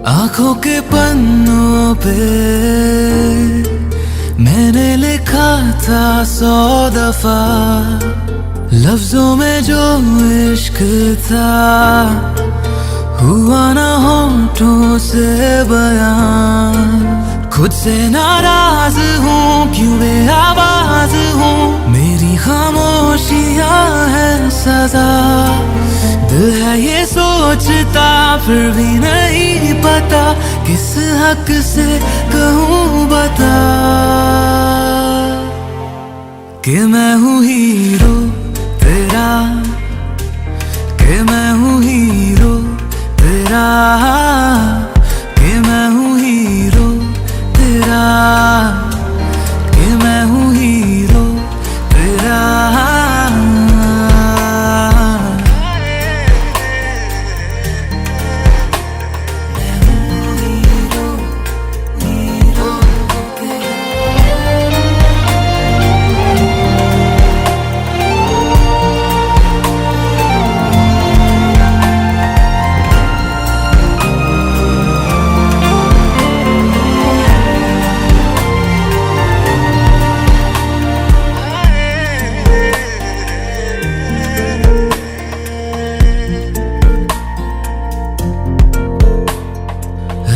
आंखों के पन्नों पे मैंने लिखा था 100 दफा, लफ्जों में जो इश्क था हुआ ना होठों से बयां। खुद से नाराज हूँ, क्यों बेआवाज हूँ, मेरी खामोशियाँ है सजा। दिल है ये सोचता फिर भी नहीं पता, किस हक से कहूँ बता कि मैं हूँ हीरो तेरा, कि मैं हूँ हीरो तेरा, कि मैं हूँ हीरो तेरा, कि मैं हूँ हीरो तेरा।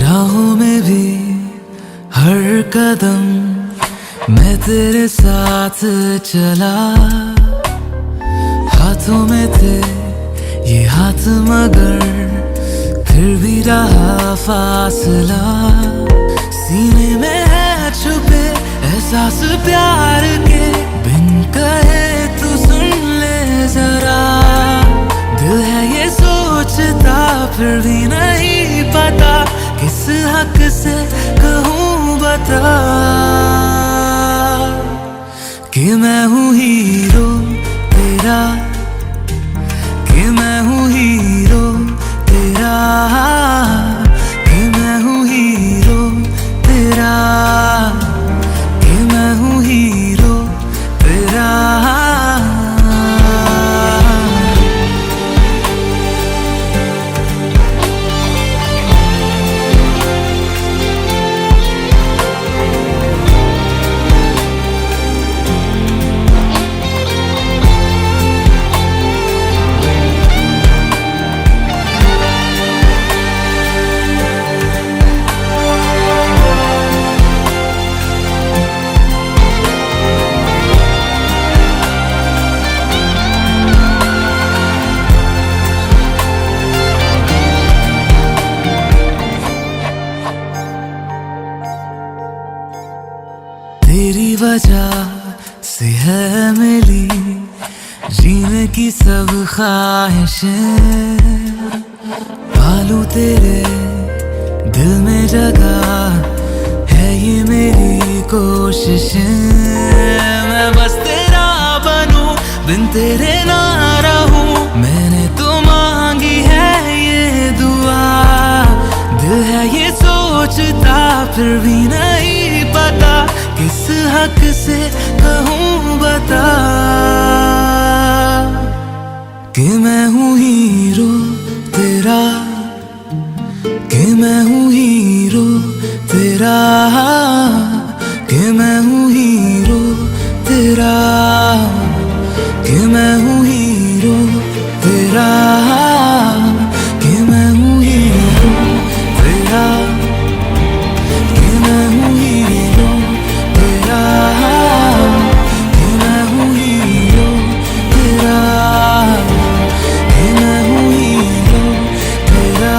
राहों में भी हर कदम मैं तेरे साथ चला, हाथों में थे ये हाथ मगर फिर भी रहा फासला। सीने में है छुपे एहसास प्यार के, बिन कहे तू सुन ले जरा। दिल है ये सोचता फिर भी नहीं पता, किस हक से कहूँ बता कि मैं हूँ हीरो तेरा, कि मैं हूँ हीरो तेरा, कि मैं हूँ हीरो तेरा, कि मैं हूँ हीरो तेरा। तेरी वजह से है मिली जीने की सब ख्वाहिशें, पालूं तेरे दिल में जगह है ये मेरी कोशिशें। मैं बस तेरा बनूं बिन तेरे ना रहूं, मैंने तो मांगी है ये दुआ। दिल है ये सोचता फिर भी नहीं पता, किस हक से कहूँ बता कि मैं हूँ हीरो तेरा, कि मैं हूँ हीरो तेरा, कि मैं हूँ हीरो तेरा, कि मैं हूँ हीरो तेरा, कि मैं हूँ हीरो तेरा, कि मैं हूँ हीरो तेरा, कि मैं हूँ हीरो तेरा, कि मैं हूँ हीरो तेरा।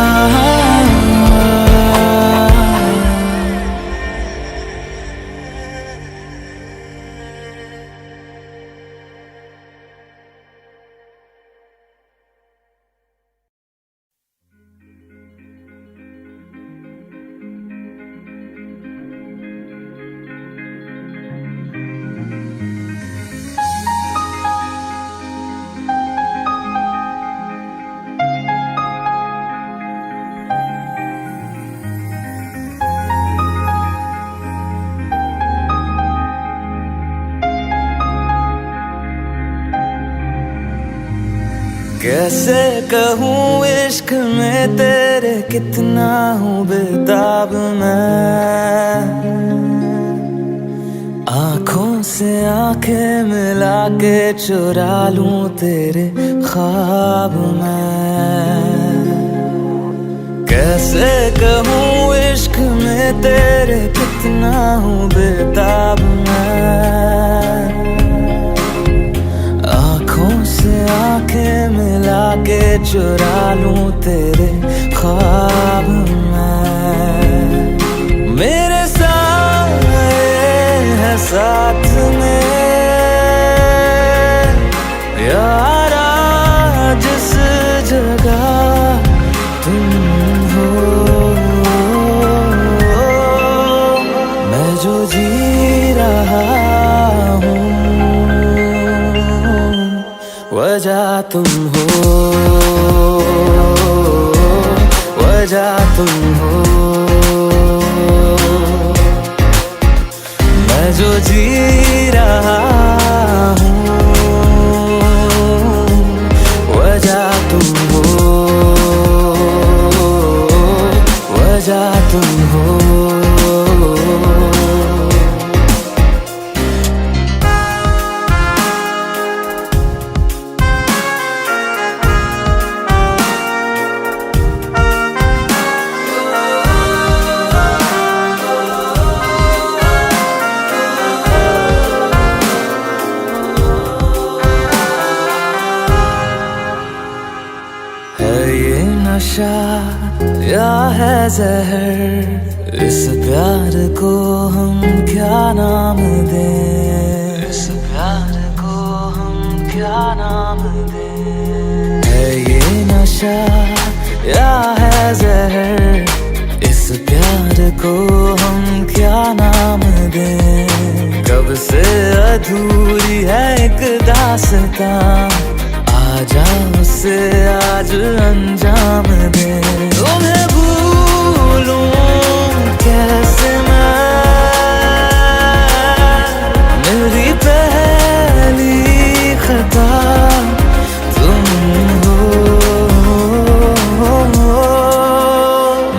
कैसे कहूँ इश्क में तेरे कितना हूँ बेताब मैं, आँखों से आंखें मिला के चुरा लूं तेरे ख्वाब मैं। कैसे कहूँ इश्क में तेरे कितना हूँ बेताब मैं, आँखों से आंखें मिला के चुरा लूं तेरे ख्वाब मैं। मेरे साए है साथ में यारा जिस जगह तुम हो, मैं जो जी रहा हूँ वजह तुम हो, वजह तुम हो। मैं जो जी रहा हूँ वजह तुम हो, वजह तुम हो। ये नशा या है जहर, इस प्यार को हम क्या नाम दें, इस प्यार को हम क्या नाम दें। है ये नशा या है जहर, इस प्यार को हम क्या नाम दें। कब से अधूरी है एक दास्तां, आजा उसे आज अंजाम दे। तुम्हें भूलूं कैसे मैं, मेरी पहली खता तुम हो।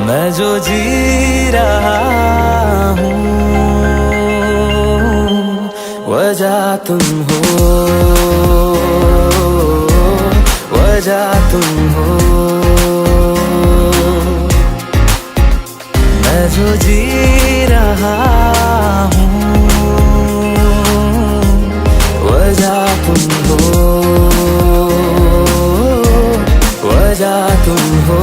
मैं जो जी रहा हूँ वजह तुम हो, वजह तुम हो। मैं जो जी रहा हूँ वजह तुम हो, वजह तुम हो।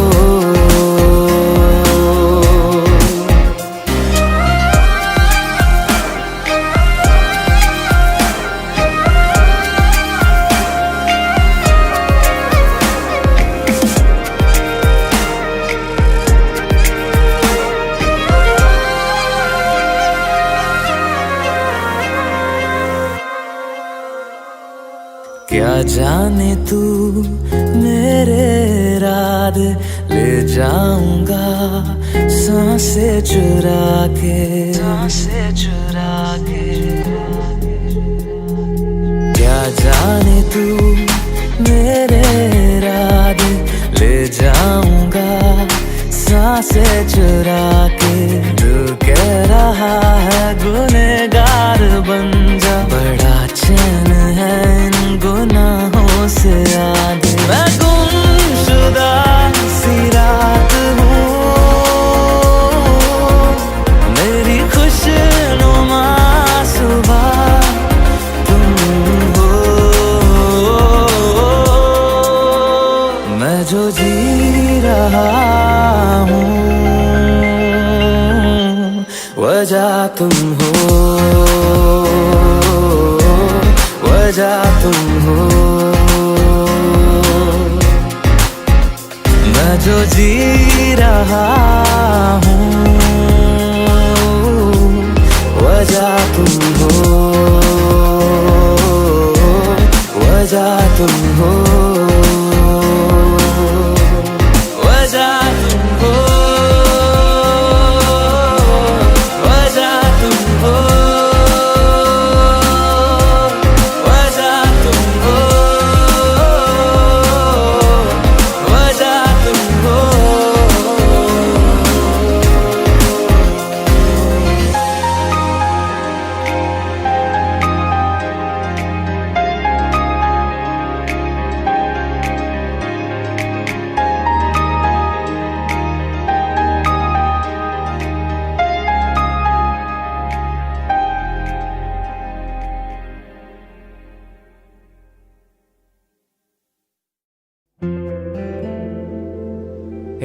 क्या जाने तू मेरे रात ले जाऊंगा सांसें चुरा के, सांसें चुरा के। क्या जाने तू मेरे रात ले जाऊंगा सांसें चुरा के। दिल कह रहा है गुनहगार बन जा, बड़ा चैन है इन गुनाहों से आगे। मैं गुमशुदा सी रात हूँ, मेरी खुशनुमा सुबह तुम हो। मैं जो जी रहा हूँ वजह तुम हो, वजह तुम हो। मैं जो जी रहा हूँ वजह तुम हो, वजह तुम हो, वजह तुम हो, वजह तुम हो, वजह तुम हो,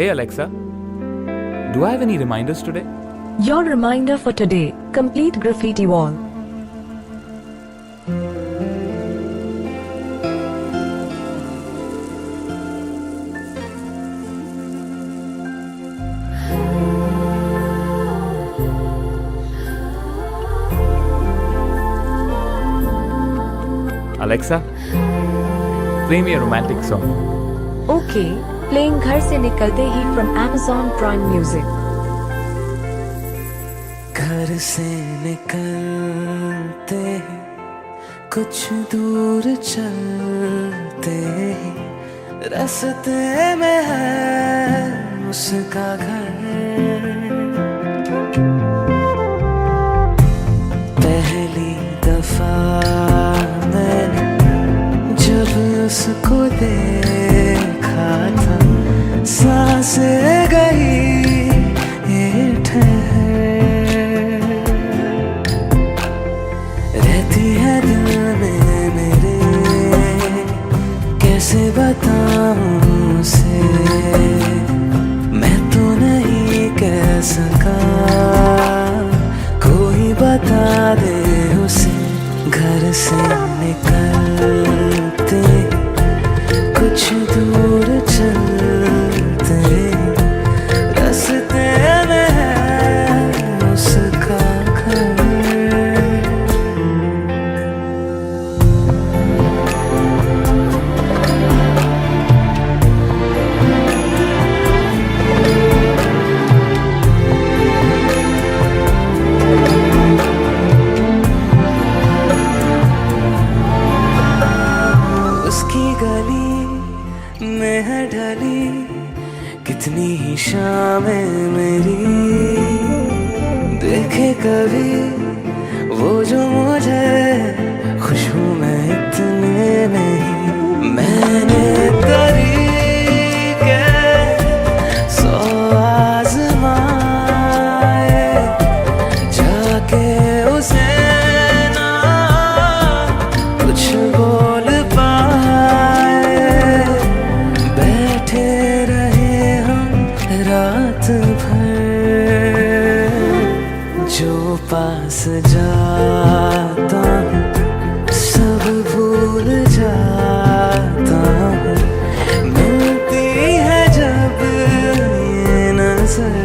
Hey Alexa, do I have any reminders today? Your reminder for today, complete graffiti wall. Alexa, play me a romantic song. Okay, playing घर से निकलते ही from Amazon Prime Music. घर से निकलते ही कुछ दूर चलते ही रास्ते में है उसका घर। पहली दफा मैंने जब उसको देखा था सांसें गई ये ठहर, रहती है दिल में मेरे कैसे बताऊं उसे, मैं तो नहीं कह सका कोई बता दे उसे। घर से निकलते कुछ दूर चलते रास्ते में है उसका घर। उसकी गली में है ढली कितनी ही शामें मेरी, देखे कभी वो जो मुझे खुशबू में इतने नहीं। मैंने तरीके सौ आज़माए जाके उसे ना कुछ बोल बैठे रहे हम रात भर, जो पास जाता हूँ सब भूल जाता हूँ, मिलती है जब ये नजर।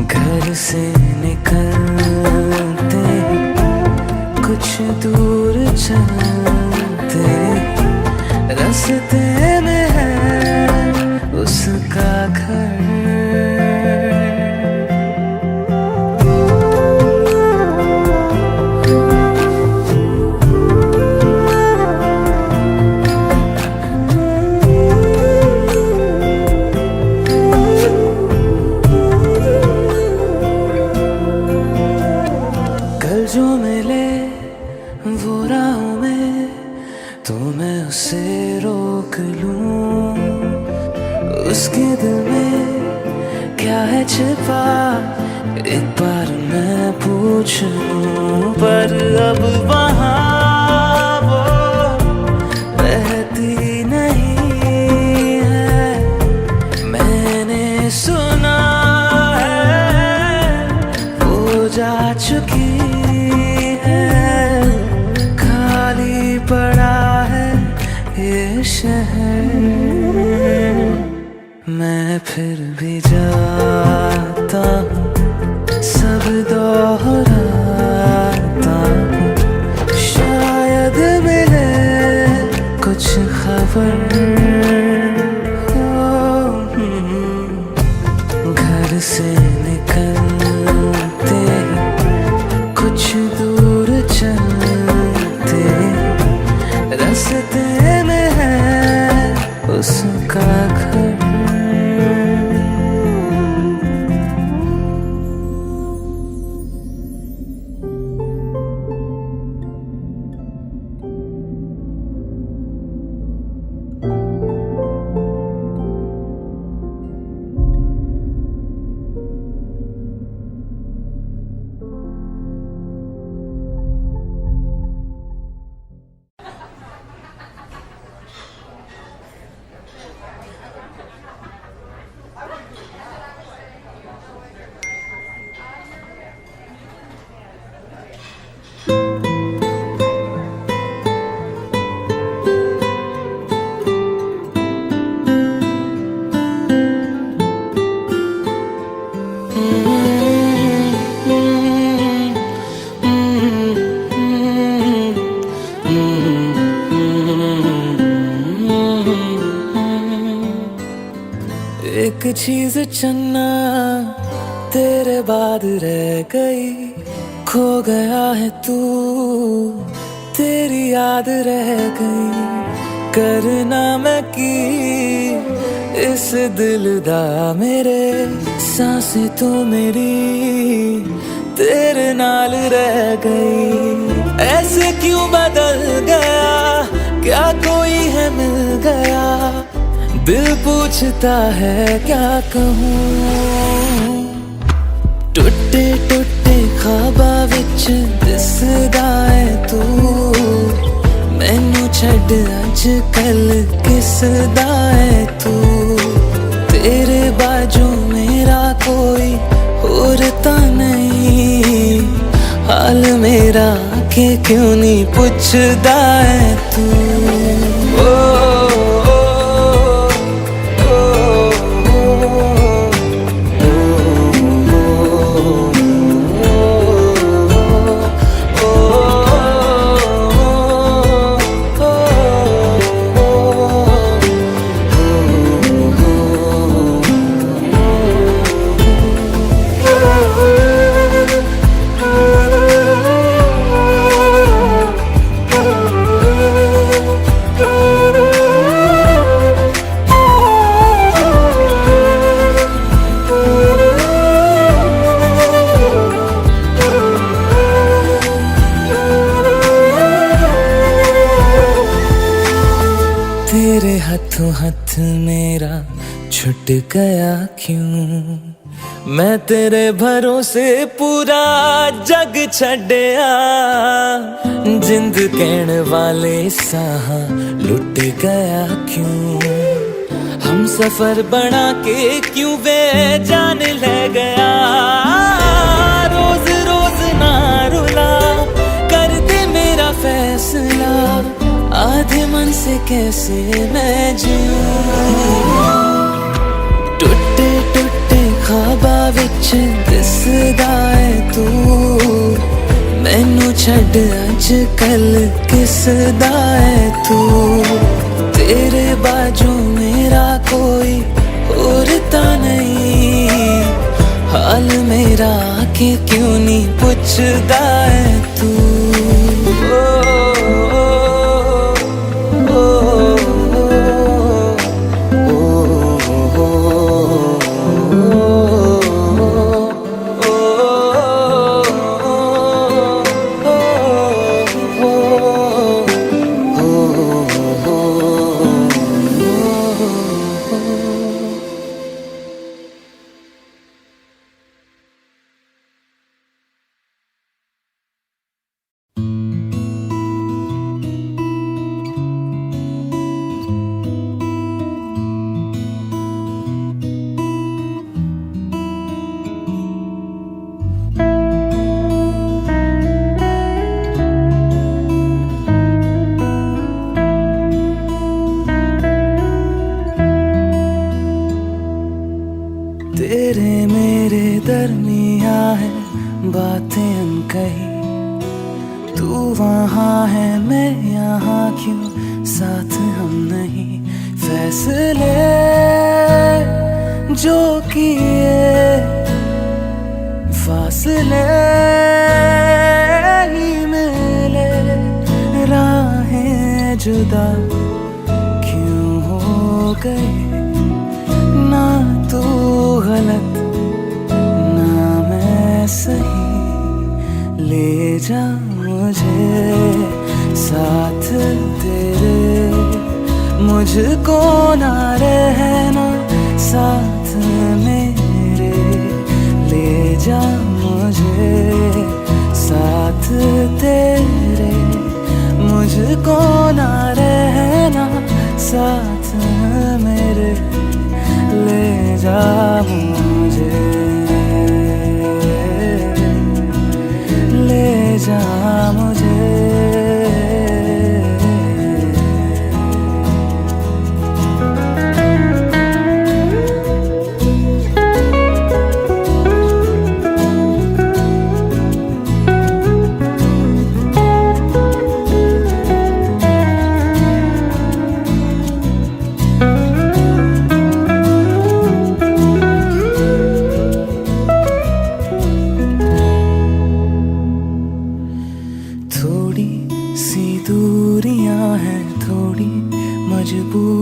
घर से निकलते कुछ दूर चलते रास्ते में है उसका घर। कल जो मिले वो राहों में तो मैं उसे रोक लूं, उसके दिल में क्या है छिपा एक बार मैं पूछ लूं। पर अब वहाँ वो रहती नहीं है, मैंने सुना है वो जा चुकी है, खाली पड़ा है ये शहर। मैं फिर भी जाता हूँ सब दोहराता हूँ, शायद मिले कुछ खबर। घर से निकलते कुछ दूर चलते रास्ते में है उसका घर। एक चीज चन्ना तेरे बाद रह गई, खो गया है तू तेरी याद रह गई। करना मैं की इस दिल दा मेरे, सांसें तो मेरी तेरे नाल रह गई। ऐसे क्यों बदल गया, क्या कोई है मिल गया, दिल पूछता है क्या कहूँ। टुटे टुटे ख्वाबा विच दिसदा है तू, मैनू छड्ड अज कल किसदा है तू। तेरे बाजू मेरा कोई और ता नहीं, हाल मेरा के क्यों नहीं पुछदा है तू। तेरे हाथों हाथ मेरा छुट गया क्यों, मैं तेरे भरोसे पूरा जग छड़या। जिंद कहने वाले साहा लुट गया क्यों, हम सफर बना के क्यों वे जान ले गया। रोज रोज ना रुला कर दे मेरा फैसला, आधे मन से कैसे मैं जीऊं। टुटे टुटे ख्वाबा विच दिसदा है तू, मैनू छड्ड अज कल किसदा है तू। तेरे बाजू मेरा कोई और ता नहीं, हाल मेरा के क्यों नहीं पुछदा है तू। तेरे मेरे दरमिया है बातें अनकही, तू वहाँ है मैं यहाँ क्यों साथ हम नहीं। फैसले जो किए फासले ही मिले, राहें जुदा क्यों हो गई। ना तू गलत ना मैं सही, ले जा मुझे साथ तेरे, मुझको ना रहना साथ मेरे। ले जा मुझे साथ तेरे, मुझको ना रहना साथ मेरे। ले जा मुझे, ले जा मुझे।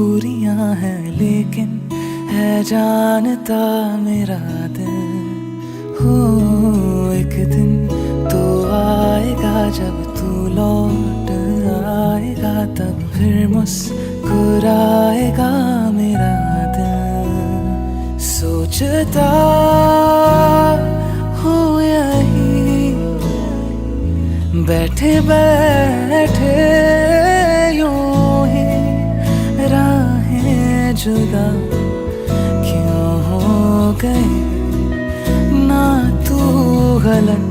दूरियां हैं लेकिन है जानता मेरा दिल। हो एक दिन तो आएगा जब तू लौट आएगा, तब फिर मुस्कुराएगा मेरा दिल। सोचता हूँ यही बैठे बैठे यूं ही राहें जुदा क्यों हो गई। ना तू गलत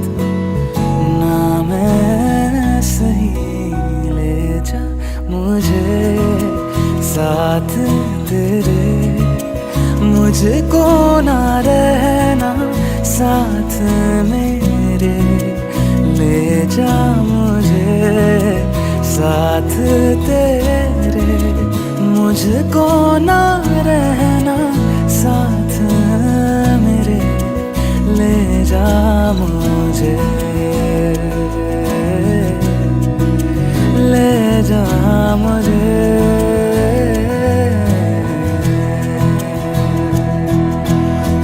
ना मैं सही, ले जा मुझे साथ तेरे। मुझको ना रहना साथ मेरे, ले जा मुझे साथ तेरे। मुझको ना रहना साथ मेरे, ले जा मुझे, ले जा मुझे।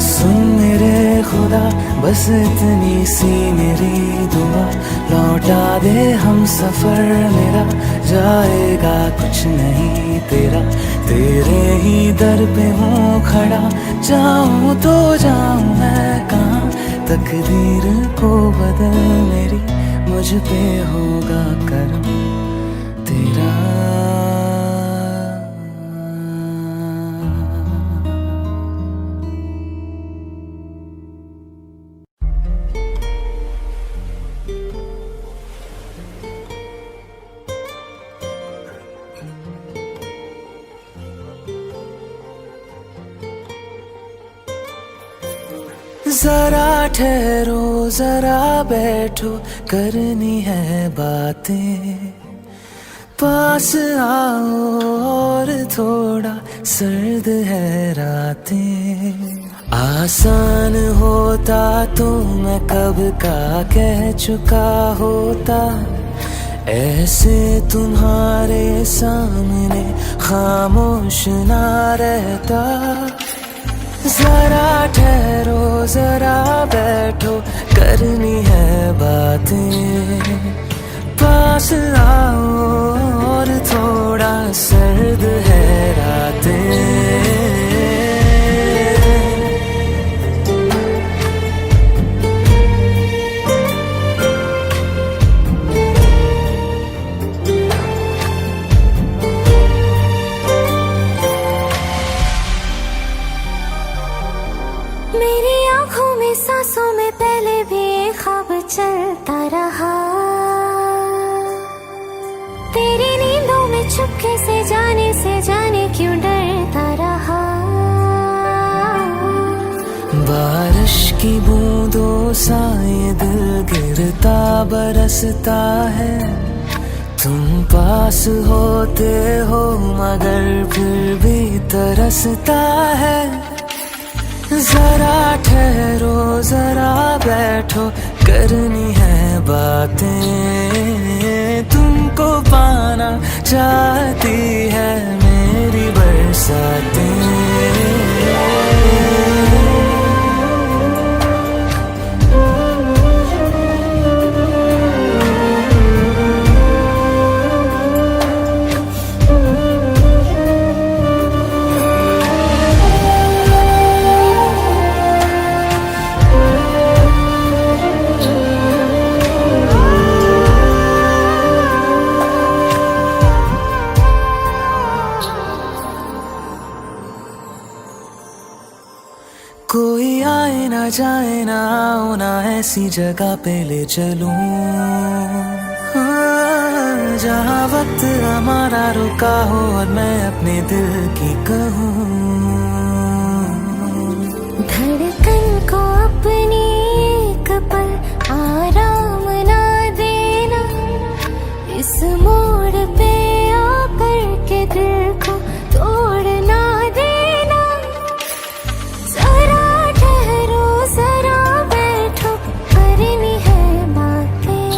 सुन मेरे खुदा बस इतनी सी मेरी दुआ, लौटा दे हम सफर मेरा, जाएगा कुछ नहीं तेरा। तेरे ही दर पे हूँ खड़ा, जाऊँ तो जाऊँ मैं कहाँ। तकदीर को बदल मेरी, मुझ पे होगा करम तेरा। जरा ठहरो जरा बैठो, करनी है बातें। पास आओ और थोड़ा सर्द है रातें। आसान होता तो मैं कब का कह चुका होता, ऐसे तुम्हारे सामने खामोश ना रहता। जरा ठहरो जरा बैठो, करनी है बातें। पास आओ और थोड़ा सर्द है रातें। मेरी आँखों में सांसों में पहले भी एक ख्वाब चलता रहा। तेरी नींदों में चुपके से जाने क्यों डरता रहा। बारिश की बूंदों सा ये दिल गिरता बरसता है। तुम पास होते हो मगर फिर भी तरसता है। जरा ठहरो जरा बैठो, करनी है बातें। तुमको पाना चाहती है मेरी बरसातें। कोई आए ना जाए ना आओ ना ऐसी जगह पे ले चलूं, जहाँ वक्त हमारा रुका हो और मैं अपने दिल की कहूँ। धड़कन को अपनी एक पल आराम ना देना, इस मोड़ पे आकर के दिल को तोड़ ना देना। जरा ठहरो जरा बैठो, करनी है बातें।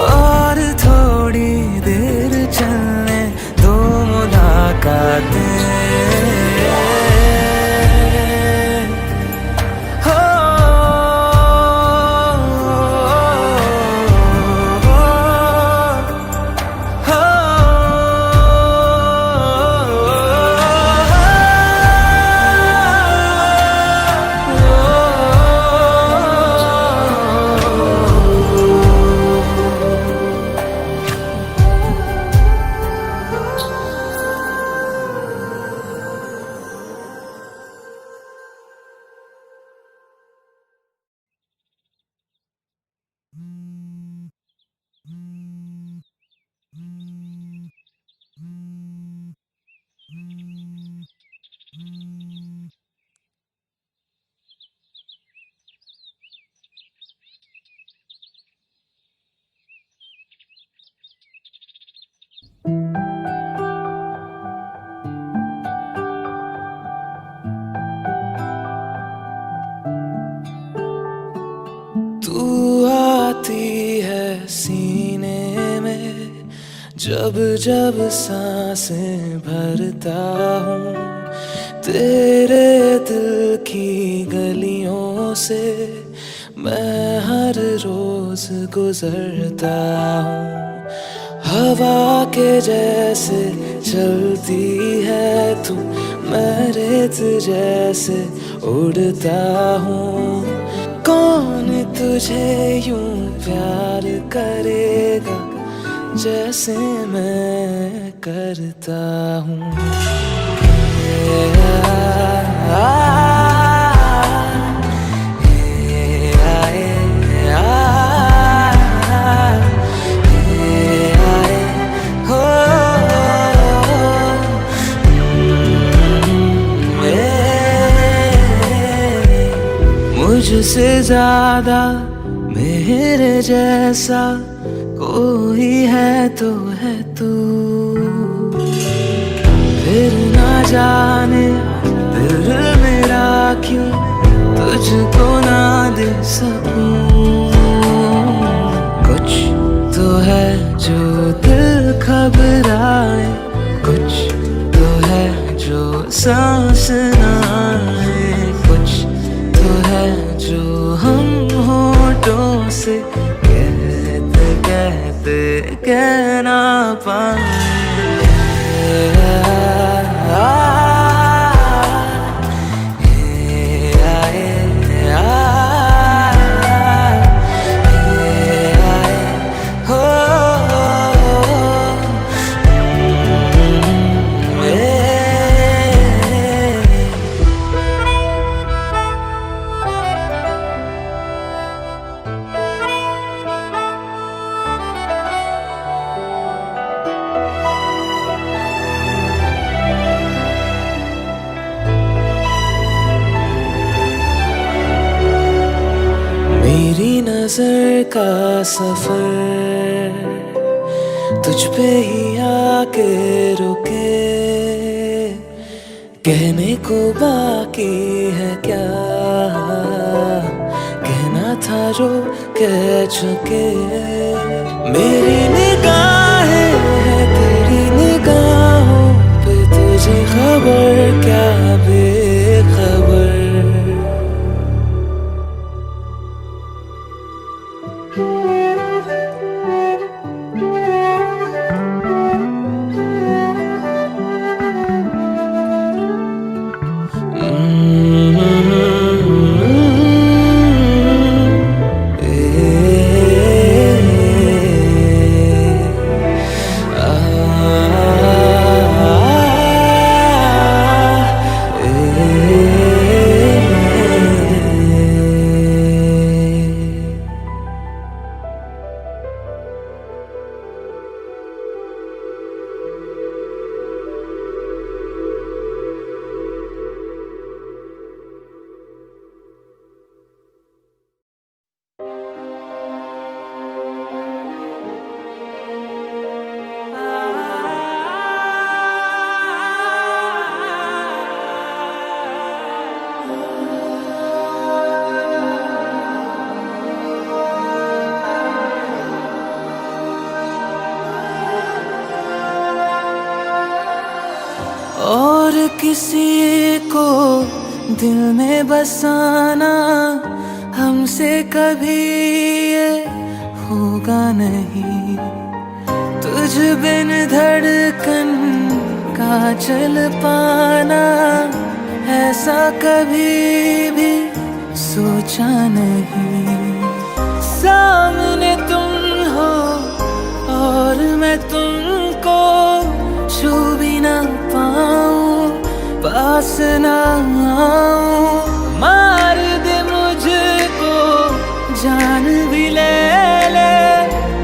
और थोड़ी देर चलने दो मुलाकात। बातें हो, तू आती है सीने में जब जब सांसें भरता हूँ, तेरे दिल की गलियों से मैं हर रोज गुजरता हूँ। हवा के जैसे चलती है तू, मैं रेत जैसे उड़ता हूँ। कौन तुझे यूं प्यार करेगा जैसे मैं करता हूँ। मुझसे ज्यादा मेरे जैसा कोई है तो है तू, फिर ना जाने दिल मेरा क्यों तुझको ना दे सकूं। कुछ तो है जो दिल घबराए, कुछ तो है जो सांस ना आए, कुछ तो है जो हम होठों से कहते कहते कह ना पाए। मेरी नजर का सफर तुझ पे ही आके रुके, कहने को बाकी है क्या, कहना था जो कह चुके। मेरी निगाहें है तेरी निगाहों पे, तुझे खबर क्या बेखबर। और किसी को दिल में बसाना हमसे कभी ये होगा नहीं। तुझ बिन धड़कन का चल पाना ऐसा कभी भी सोचा नहीं। सामने तुम हो और मैं तुमको छू भी ना पाऊं, पास ना आऊं। मार दे मुझको, जान भी ले ले,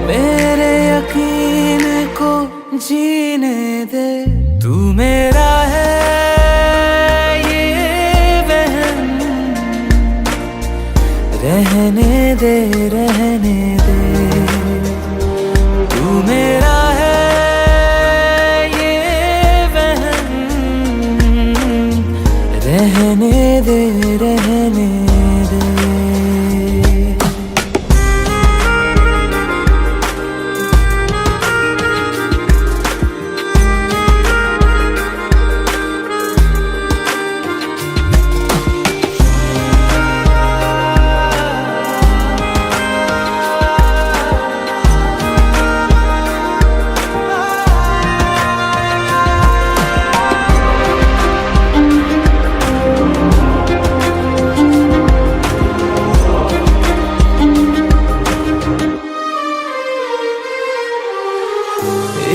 मेरे यकीन को जीने दे। तू मेरा है ये वहम, रहने दे रहने दे। तू मेरा है ये वहम, रहने दे रहने दे।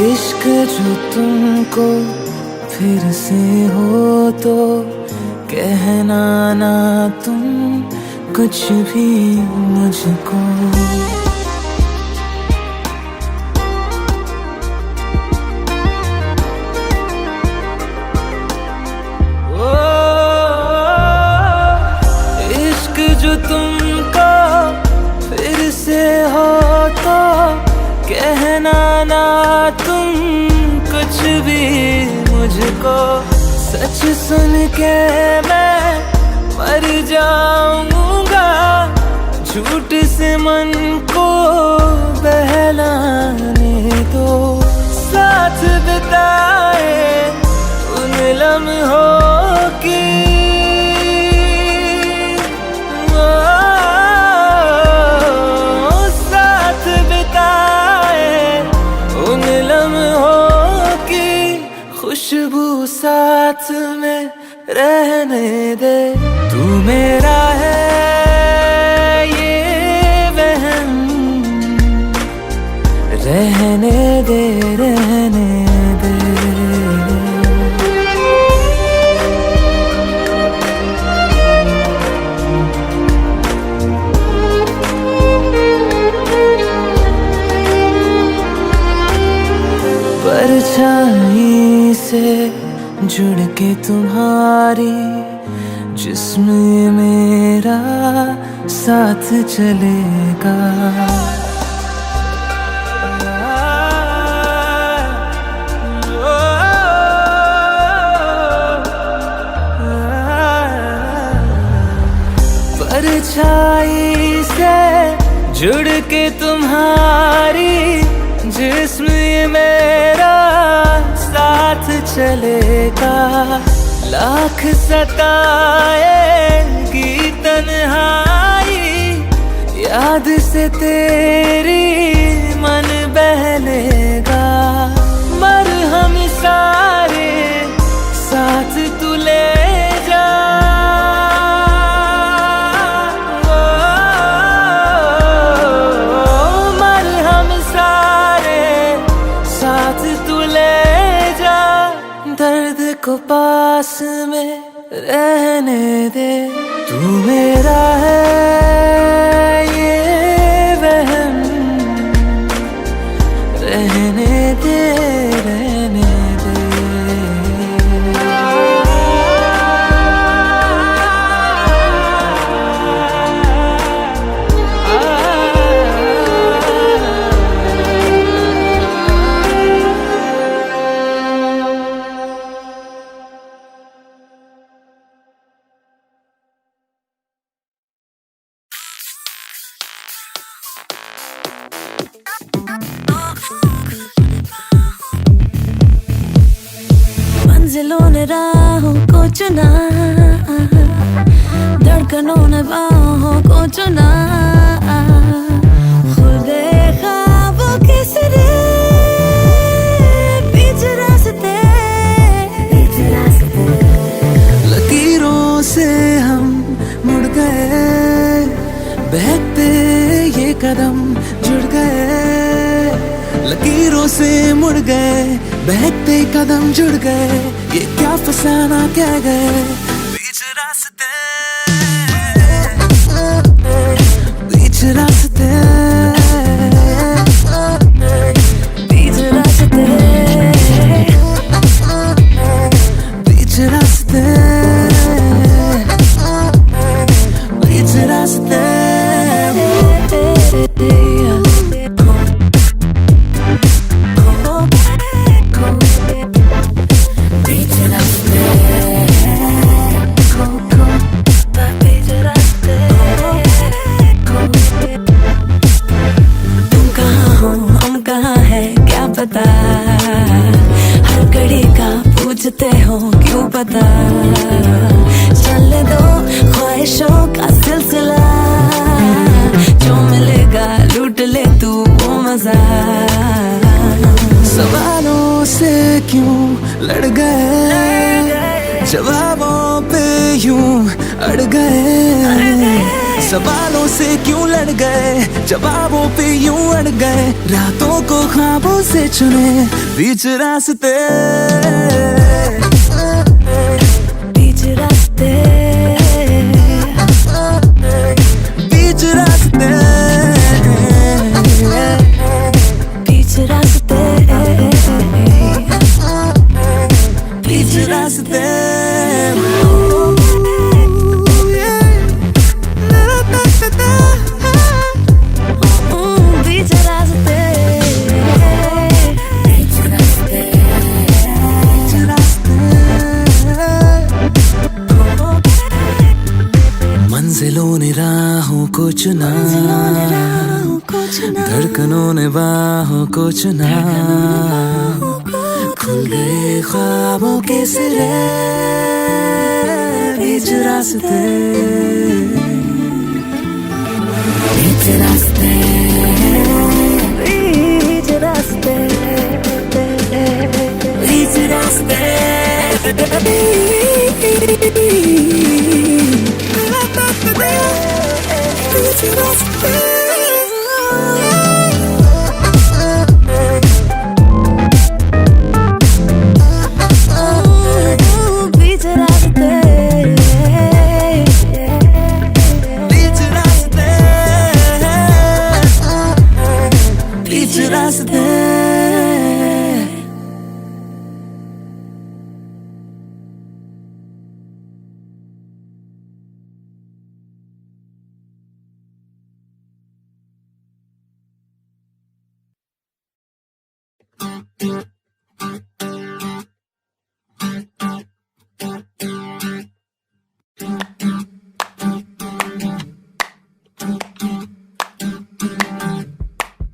इश्क जो तुमको फिर से हो तो कहना ना तुम कुछ भी मुझको। ओ, इश्क जो तुमको फिर से हो तो कहना ना तुम कुछ भी मुझको। सच सुन के मैं मर जाऊंगा, झूठ से मन को बहलाने दो। साथ बिताए उन लम्हों की खुशबू साथ में रहने दे। तू मेरा है ये वहम, रहने दे रहने दे। परछाई से जुड़ के तुम्हारी जिस्म मेरा साथ चलेगा। परछाई से जुड़ के तुम्हारी जिस्म मेरा साथ चलेगा। लाख सताएगी तन्हाई, याद से तेरी मन बहलेगा। मरहम सारे साथ तू ले जा, मरहम सारे साथ तू ले जा। दर्द को पास में रहने दे। तू मेरा है ये वहम, रहने दे रहने दे। ने राहों को चुना, धड़कनों ने बाहों को चुना, खुल गए ख्वाबों के सिरे, बीच रास्ते, लकीरों से हम मुड़ गए, बहकते ये कदम जुड़ गए, लकीरों से मुड़ गए, बहकते कदम जुड़ गए, ये क्या फसाना कह गए, बीच रास्ते, बीच रास्ते, बीच रास्ते, बीच रास्ते, बीच रास्ते, पता, हर घड़ी का पूछते हो क्यों पता, चलने दो ख्वाहिशों का सिलसिला, जो मिलेगा लूट ले तू वो मजा, सवालों से क्यों लड़ गए, जवाबों पे यूं अड़ गए, सवालों से क्यों लड़ गए, जवाबों पे यूं अड़ गए, रातों को ख्वाबों से चुने, बीच रास्ते, बीच रास्ते, बीच रास्ते, बीच रास्ते, बीच रास्ते, मंजिलों ने राहों को चुना, धड़कनों ने बाहों को चुना, खुल गए ख्वाबों के सिरे, बीच रास्ते, बीच रास्ते, बीच रास्ते, बीच रास्ते,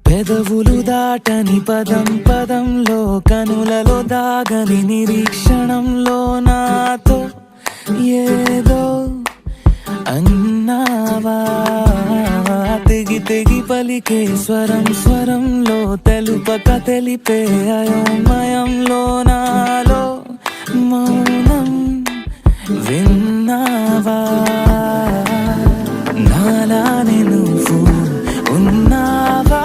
పెదవులు దాటని పదం పదంలో, కనులలో దాగని నిరీక్షణంలో, నాతో ఏదో అన్నావా, తెగి తెగి పలికే స్వరం స్వరంలో, తెలుపక తెలిపే అయోమయంలో, నాలో మౌనం విన్నావా, నాలానే నువ్వు ఉన్నావా,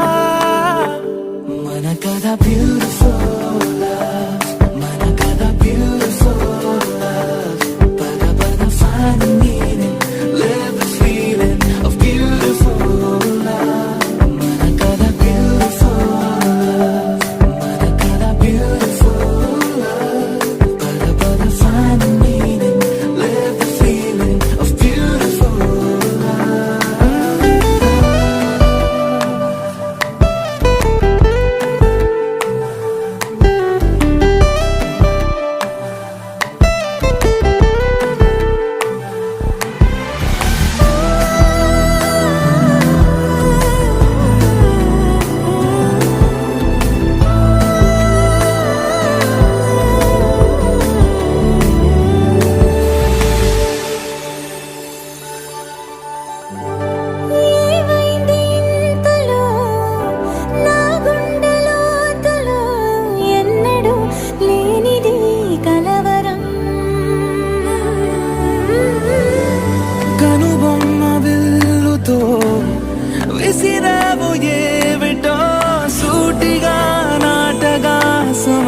మన కథ బ్యూటిఫుల్ లవ్, మన కథ బ్యూటిఫుల్ లవ్, పద పద find the meaning, live the feeling of beautiful love, మన కథ beautiful love, మన కథ beautiful love, పద పద find the meaning, live the feeling of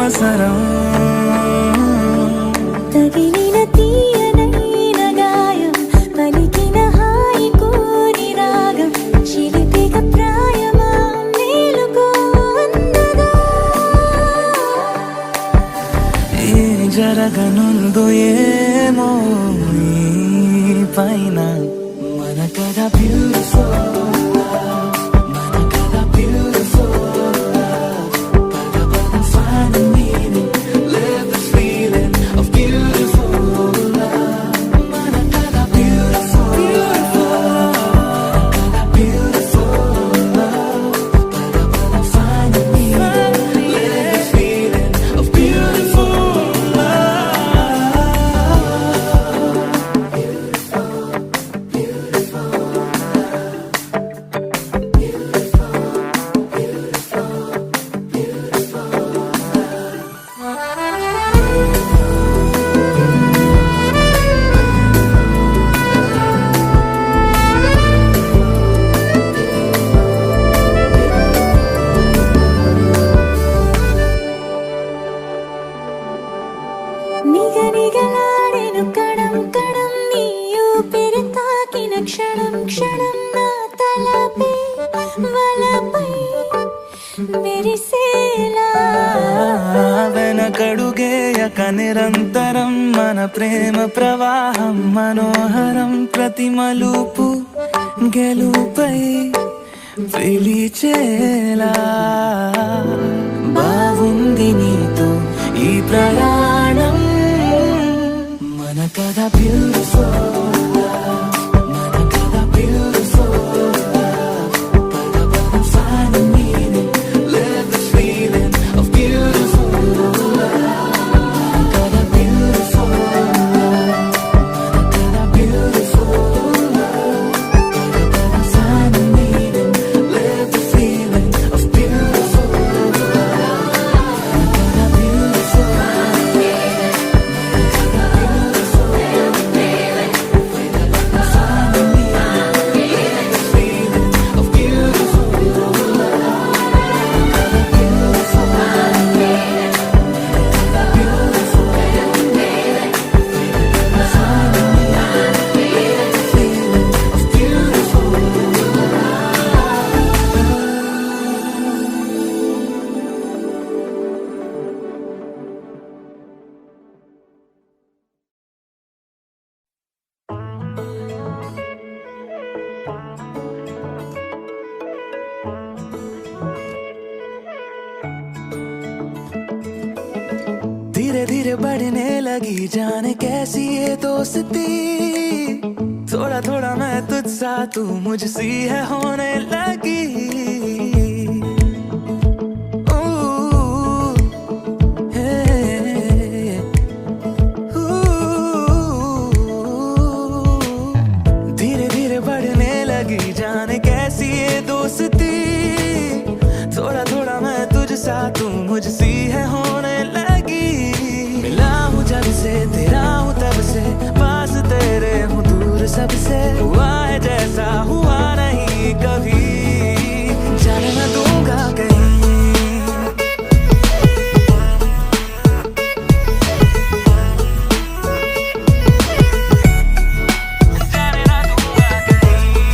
అవసరం తగిలిన తీయనైన గాయం పలికిన హాయి కోరి రాగం చిలిపిక ప్రాయమా మేలుకో అందగా ఏం జరగనుందో ఏమో ఈ పైన మన కథ బ్యూటిఫుల్ మన కథ బ్యూటిఫుల్ పద పదం find a meaning live the feeling of beautiful మన కథ beautiful మన కథ beautiful పద పదం find a meaning live the feeling of beautiful నిగనిగలాడెను కణం కణం నీ ఊపిరి తాకిన క్షణం క్షణం నా తలపై వలపై మెరిసేలా వెనకడుగేయక నిరంతరం మన ప్రేమ ప్రవాహం మనోహరం ప్రతి మలుపు గెలుపై పిలిచేలా బాగుంది నీతో ఈ ప్రయాణం మన కథ బ్యూటిఫుల్ మన కథ బ్యూటిఫుల్ పద పదం find a meaning live the feeling of beautiful మన కథ beautiful మన కథ beautiful పద పదం find a meaning live the feeling of beautiful మన కథ beautiful धीरे धीरे बढ़ने लगी जाने कैसी ये दोस्ती थोड़ा थोड़ा मैं तुझसा तू मुझसी है होने लगी ऊ, हे, ऊ, धीरे धीरे बढ़ने लगी जाने कैसी ये दोस्ती थोड़ा थोड़ा मैं तुझसा तू मुझसी है होने लगी मिला हूँ जब से तेरा हूँ तब से पास तेरे हूँ दूर सबसे हुआ है जैसा हुआ नहीं कभी जाने न दूंगा कहीं जाने न दूंगा कहीं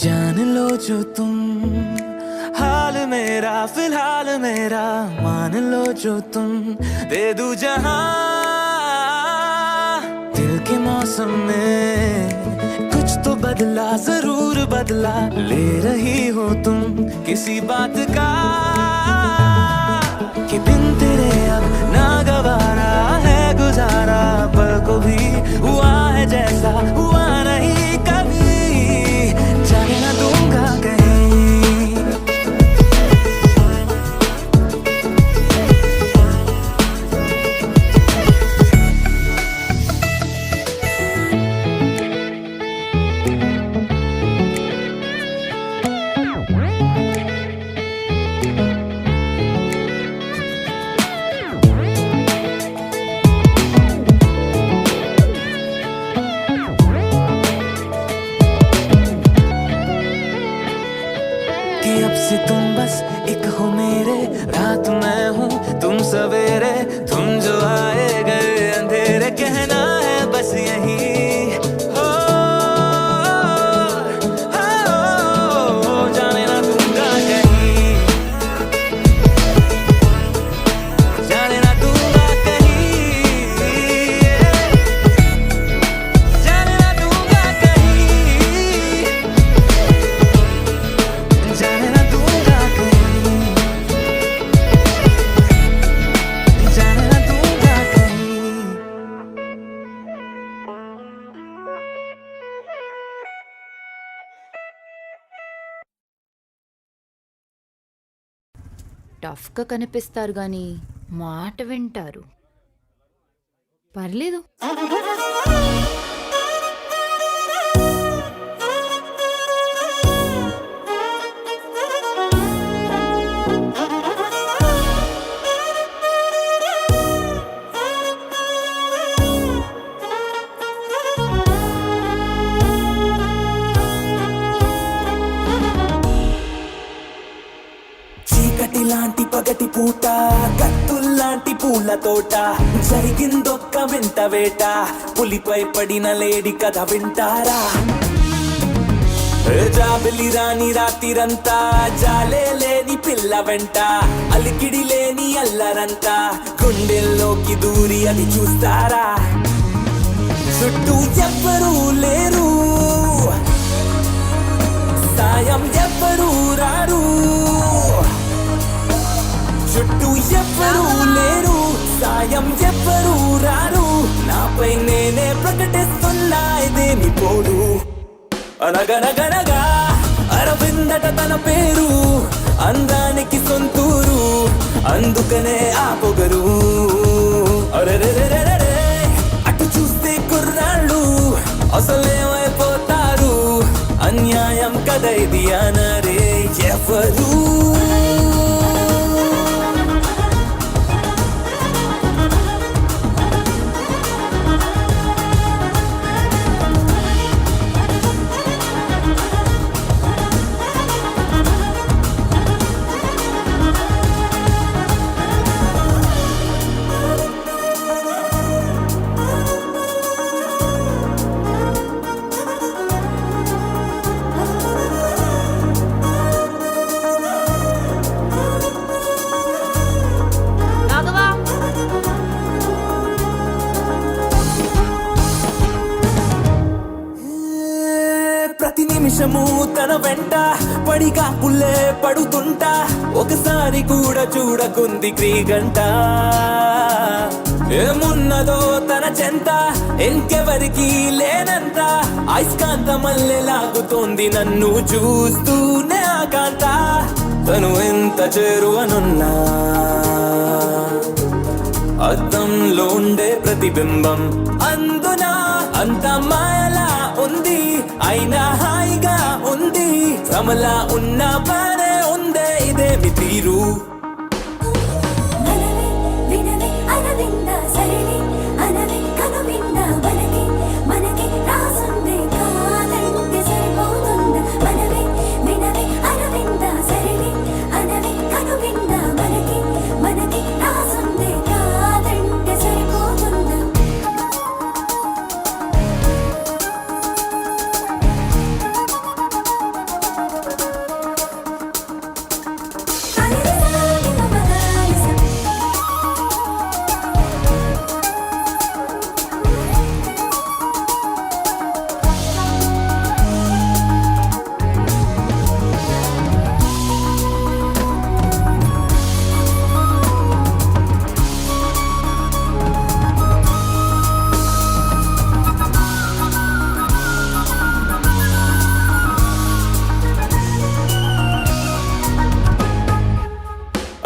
जान लो जो तुम हाल मेरा फिलहाल मेरा मान लो जो तुम दे दूं जहां दिल के मौसम में कुछ तो बदला जरूर बदला ले रही हो तुम किसी बात का कि बिन तेरे अब ना गवारा है गुजारा पल को भी हुआ है जैसा हुआ नहीं कभी जाने न दूंगा कहीं టఫ్గా కనిపిస్తారు గాని మాట వింటారు. పర్లేదు. చీకటి లాంటి పగటి పూట కత్తుల్లాంటి పూల తోట జరిగిందొక్క వింత వేట పులిపై పడిన లేడి కథ వింటారా జాబిలి రాని రాత్రిరంతా జాలే లేని పిల్ల వెంట అలికిడి లేని అల్లరంతా గుండెల్లోకి దూరి అది చూస్తారా చుట్టూ ఎవ్వరూ లేరు సాయం ఎవ్వరూ రారు చుట్టూ ఎవ్వరూ లేరు సాయం ఎవ్వరూ రారు నాపై నేనే ప్రకటిస్తున్నా ఇదేమి పోడు అనగనగనగా అరవిందట తన పేరు అందానికి సొంతూరు అందుకనే ఆ పొగరు అరెరెరెరెరే అటు చూస్తే కుర్రాళ్ళు అసలేమైపోతారు అన్యాయం కదా ఇది అనరే ఎవరు ప్రతి నిమిషము తన వెంట పడిగా పుల్లే పడుతుంటా ఒకసారి కూడా చూడకుంది క్రీగంట ఏమున్నదో తన చెంత ఇంకెవరికి లేనంత అయస్కాంత మల్లె లాగుతోంది నన్ను చూస్తూనే ఆకాంత తను ఎంత చేరువనున్నా అద్దంలో ఉండే ప్రతిబింబం అందున అంత మాయలా ఉంది అయినా హాయిగా ఉంది సమలా ఉన్న బానే ఉందే ఇదేమి తీరు మనవే వినవే అరవింద సరిని అనవే కనువింద మనకి మనకి రాసుందే కాదంటే సరిపోతుందా మనవే వినవే అరవింద సరిని అనవే కనువింద మనకి మనకి రాసుందే కాదంటే సరిపోతుందా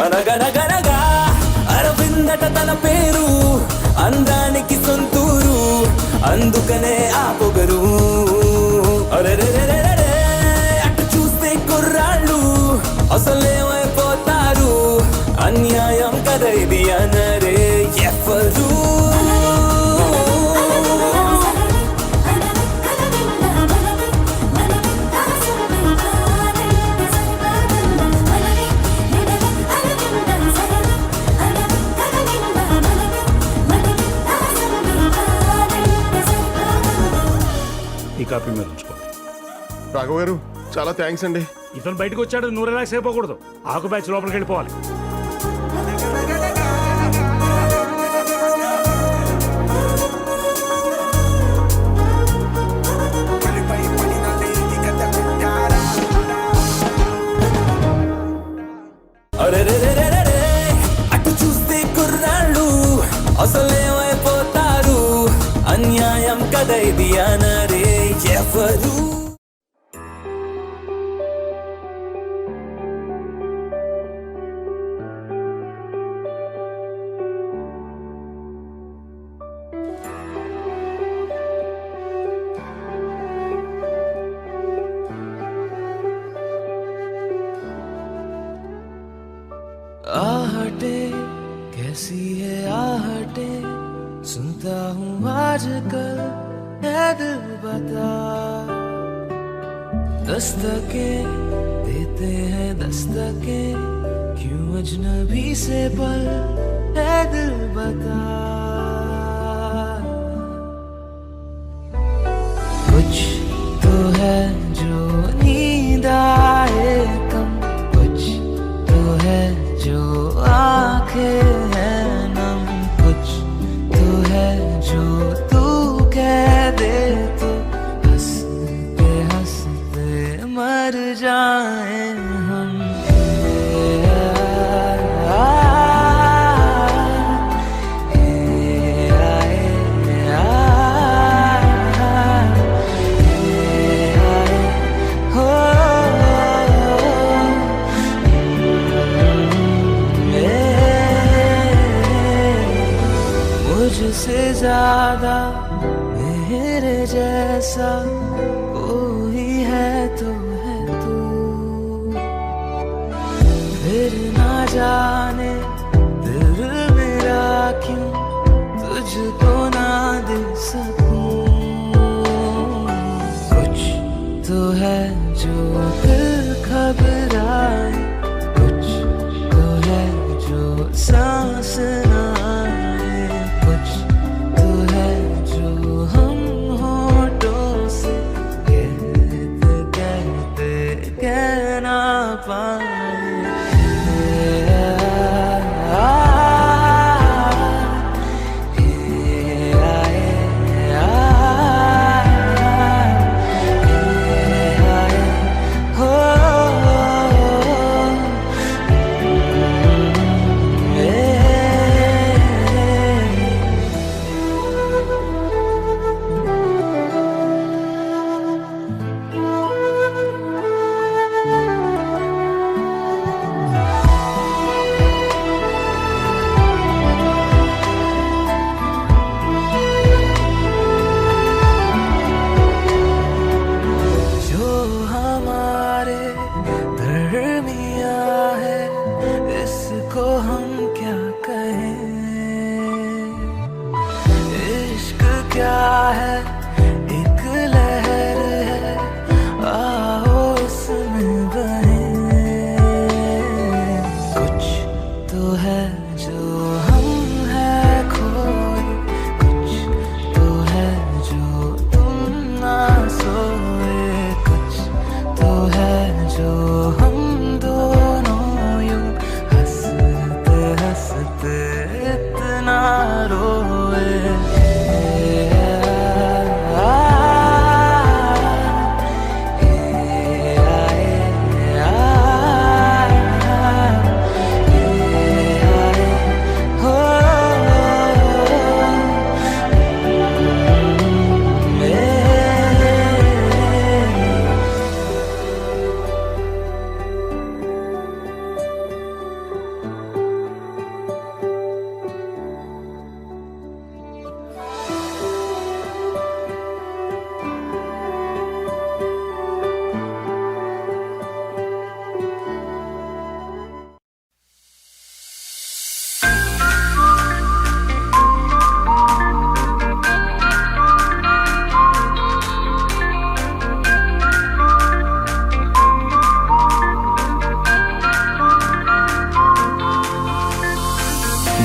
అనగనగనగా అరవిందట తన పేరు అందానికి సొంతూరు అందుకనే ఆ పొగరు అరెరెరెరెరే అటు చూస్తే కుర్రాళ్ళు అసలేమైపోతారు అన్యాయం కదా ఇది అనరే ఎవరు ఈ కాపీ మీద ఉంచుకోండి. రాఘవ్ గారు చాలా థ్యాంక్స్ అండి. ఇతను బయటకు వచ్చాడు, నువ్వు రిలాక్స్ అయిపోకూడదు. ఆకు బ్యాచ్ లోపలికి వెళ్ళిపోవాలి. అరెరెరెరెరే అటు చూస్తే కుర్రాళ్ళు అసలేమైపోతారు అన్యాయం కదా ఇది అనరే ఎవరు कैसी है आहटे सुनता हूँ आजकल है दिल बता दस्तके देते हैं दस्तके क्यों अजनबी से पल है दिल बता कुछ तो है जो नींद आए कम कुछ तो है जो आंखें हैं नम कुछ तो है जो तू कह दे तो हंसते हंसते मर जाए हम मुझसे ज्यादा मेरे जैसा कोई है तो है तू फिर ना जाने दिल मेरा क्यों तुझको ना दे सकूं कुछ तो है जो दिल घबराए कुछ तो है जो सांस ना कुछ तो है जो हम होठों से कहते कहते कह ना पाए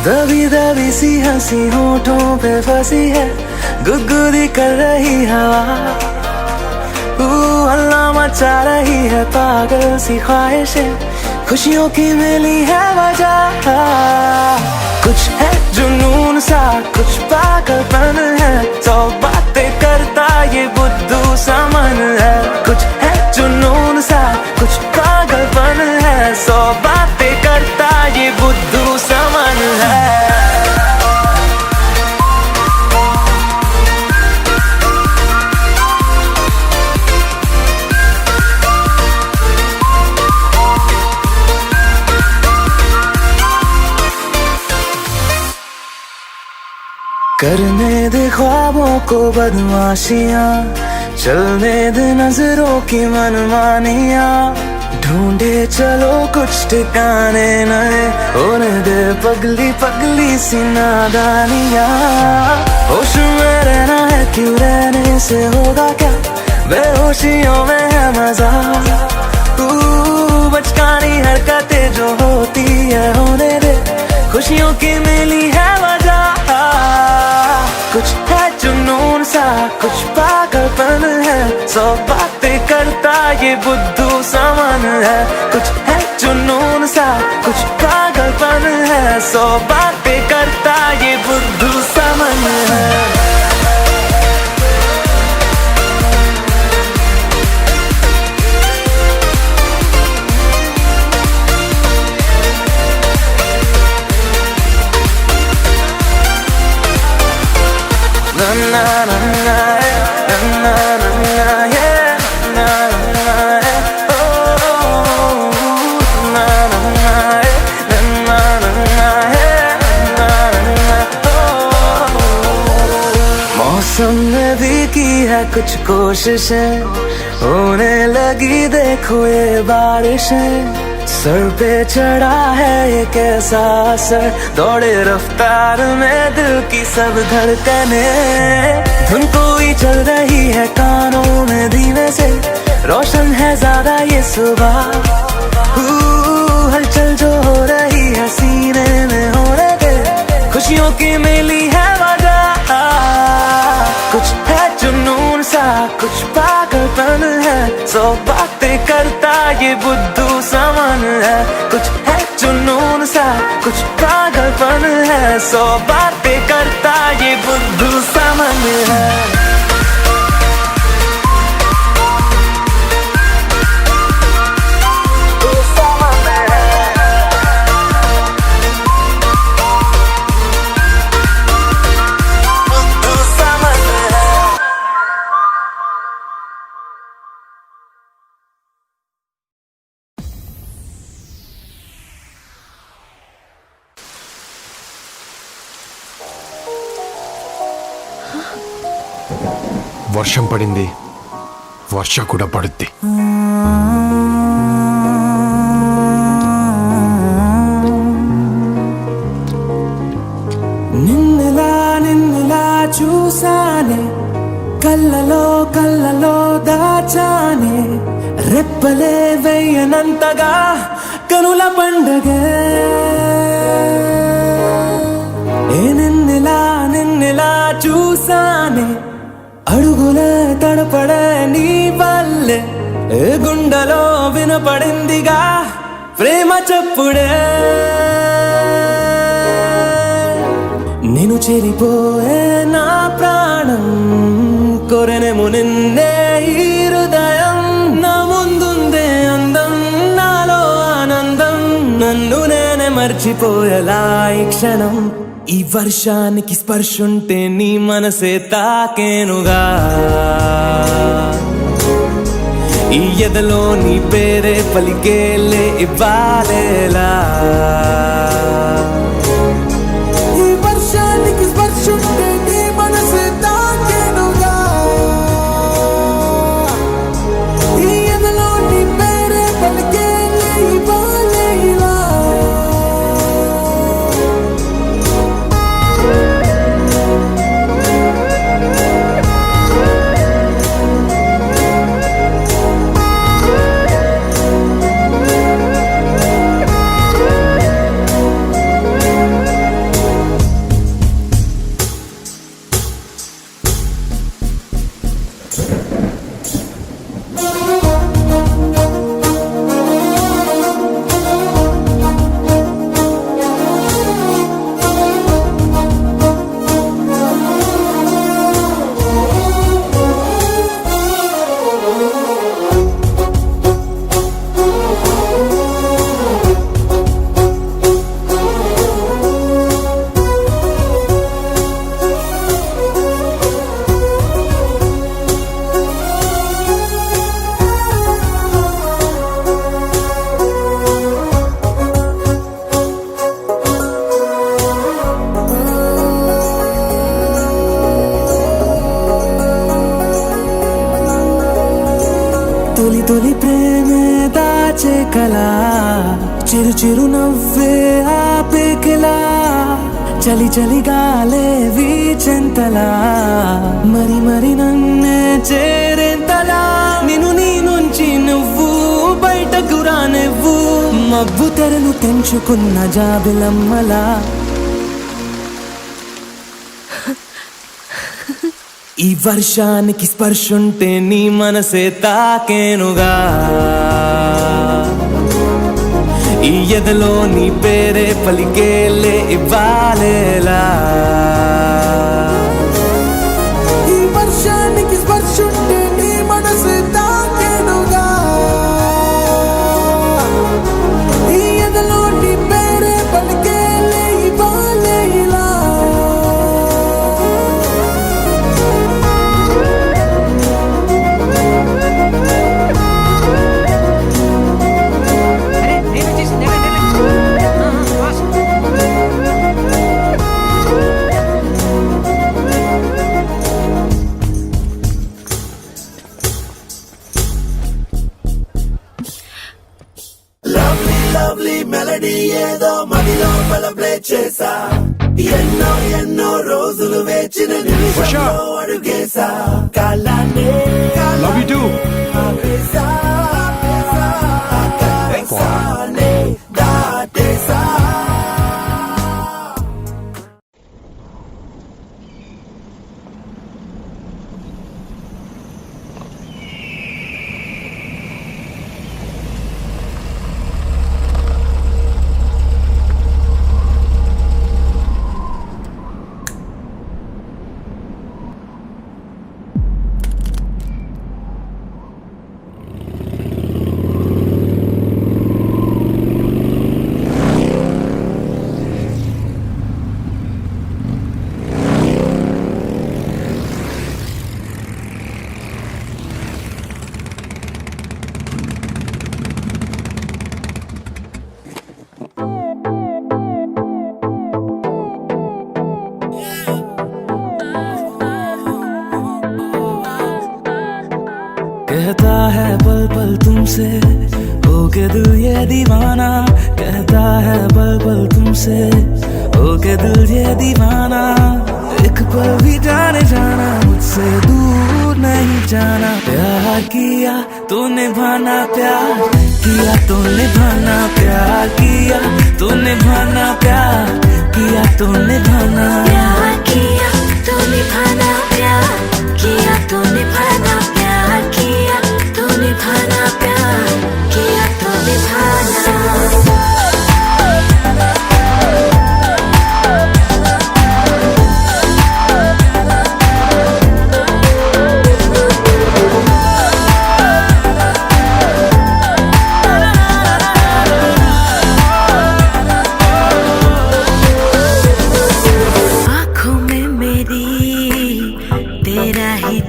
दबी दबी सी हंसी होठों पे फंसी है गुदगुदी कर रही हवा अल्लाह मचा रही है पागल सी ख्वाहिशें खुशियों की मिली है वजह कुछ है जुनून सा कुछ पागलपन है सौ बातें करता ये बुद्धू सा मन है कुछ है जुनून सा कुछ पागलपन है सौ बातें करता ये बुद्धू सा मन है करने दे ख्वाबों को बदमाशियां चलने दे नजरों की मनमानियां ढूंढे चलो कुछ ठिकाने नए, होने दे पगली पगली सी नादानियाँ। होश में रहना है क्यों, रहने से होगा क्या, बेहोशियों में है मजा। बचकानी हरकतें जो होती है होने दे, खुशियों की मिली है वजह। कुछ है जुनून सा, कुछ पागलपन है, 100 बातें करता ये बुद्धू समन है। कुछ है जुनून सा, कुछ पागलपन है, 100 बातें करता ये बुद्धू समन है। मौसम ने भी की है कुछ कोशिशें, होने लगी देखो ये बारिशें। सर पे चढ़ा है ये कैसा असर, दौड़े रफ्तार में दिल की सब धड़कने। धुन कोई चल रही है कानों में धीमे से, रोशन है ज्यादा ये सुबह। हलचल जो हो रही है सीने में होने दे, खुशियों की मिली है वजह। कुछ है जुनून सा, कुछ पागलपन है, 100 बातें करता ये बुद्धू समन है। कुछ है जुनून सा, कुछ पागलपन है, 100 बातें करता ये बुद्धू समन है। వర్షం పడింది, వర్ష కూడా పడుద్ది. నిన్నలా నిన్నలా చూసానే, కళ్ళలో కళ్ళలో దాచానే, రెప్పలే వెయ్యనంతగా కనుల పండగే. నిన్నలా నిన్నలా చూసానే, అడుగులే తడపడే నీ వల్లే, గుండెలో వినపడిందిగా ప్రేమ చప్పుడే. నేను చెరిపోయే నా ప్రాణం, కొరెనేమో నిన్నే ఈ హృదయం. నా ముందుందే అందం, నాలో ఆనందం, నన్ను నేనే మర్చిపోయేలా ఈ క్షణం. ఈ వర్షానికి స్పర్శుంటే నీ మనసే తాకేనుగా, ఈ ఎదలో నీ పేరే పలికేలే ఇవ్వాలేలా. ఈ వర్షానికి స్పర్శుంటే నీ మనసే తాకేనుగా, ఈ ఎదలో నీ పేరే పలికేలే ఇవ్వాలేలా. తొలి తొలి ప్రేమే దారి దాచే కళ చిరు చిరు నవ్వే ఆపే కిలా చలి చలి గాలే వీచెంతలా మరి మరి నన్నే చేరేంతలా నిన్ను నీ నుంచి నువ్వు బయటకు రానివ్వు మబ్బు తెరలు తెంచుకున్న జాబిలమ్మలా ఈ వర్షానికి స్పర్శుంటే నీ మనసే తాకేనుగా ఈ ఎదలో నీ పేరే పలికేలే ఇవ్వాలేలా ఈ వర్షానికి స్పర్శుంటే నీ మనసే తాకేనుగా ఈ ఎదలో నీ పేరే పలికేలే ఇవ్వాలేలా లవ్లీ మెలడీ ఏదో మదిలో ప్లే చేసా ఎన్నో రోజులు వేచిన నిమిషంలో అడుగేసా కాలాన్ని లవ్ యూ టూ ఆపేసా, ఆకాశాన్ని దాటేసా. कहता है पल पल तुमसे हो के दिल ये दीवाना कहता है पल पल तुमसे हो के दिल ये दीवाना एक पल भी जाने जाना मुझसे दूर नहीं जाना प्यार किया तो निभाना प्यार किया तो निभाना प्यार किया तो निभाना प्यार किया तो निभाना प्यार किया तो निभाना प्यार किया तो निभाना प्यार किया तो निभाना प्यार किया तो निभाना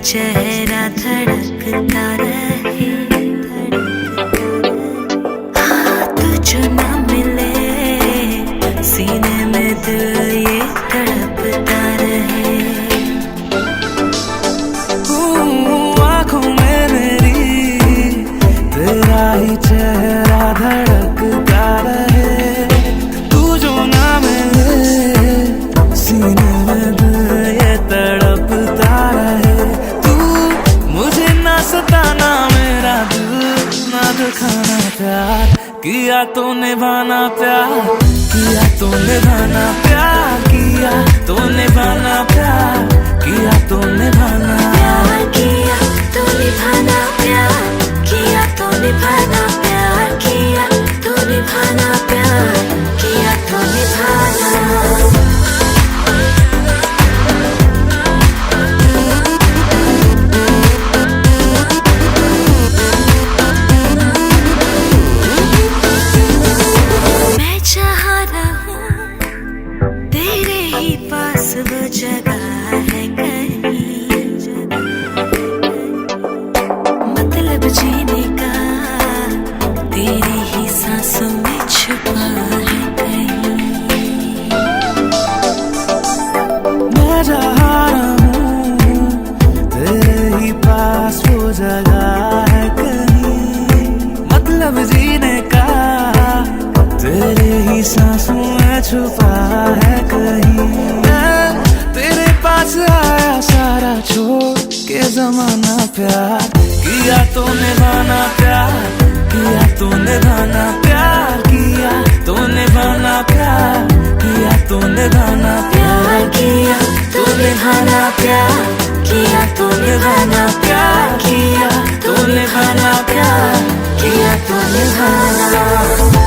चेहरा धड़कता रहे हाथ जो ना मिले सीने में दिल ये तड़पता रहे आँखों में मेरी तेरा ही चेहरा धड़कता रहे तू जो ना मिले सीने में दिल ये तड़पता रहे सताना मेरा दिल ना दिखाना प्यार किया तो निभाना प्यार किया तो निभाना प्यार किया तो निभाना प्यार किया तो निभाना प्यार किया तो निभाना प्यार किया तो निभाना प्यार किया तो निभाना प्यार किया तो निभाना वो जगह है कहीं मतलब जीने का तेरी ही सांसों में छुपा है कहीं मैं जहाँ रहूं तेरे ही पास वो जगह है कहीं मतलब जीने छोड़ के जमाना प्यार किया तो निभाना प्यार किया तो निभाना प्यार किया तो निभाना प्यार किया तो निभाना प्यार किया तो निभाना प्यार किया तो निभाना प्यार किया तो निभाना प्यार किया तो निभाना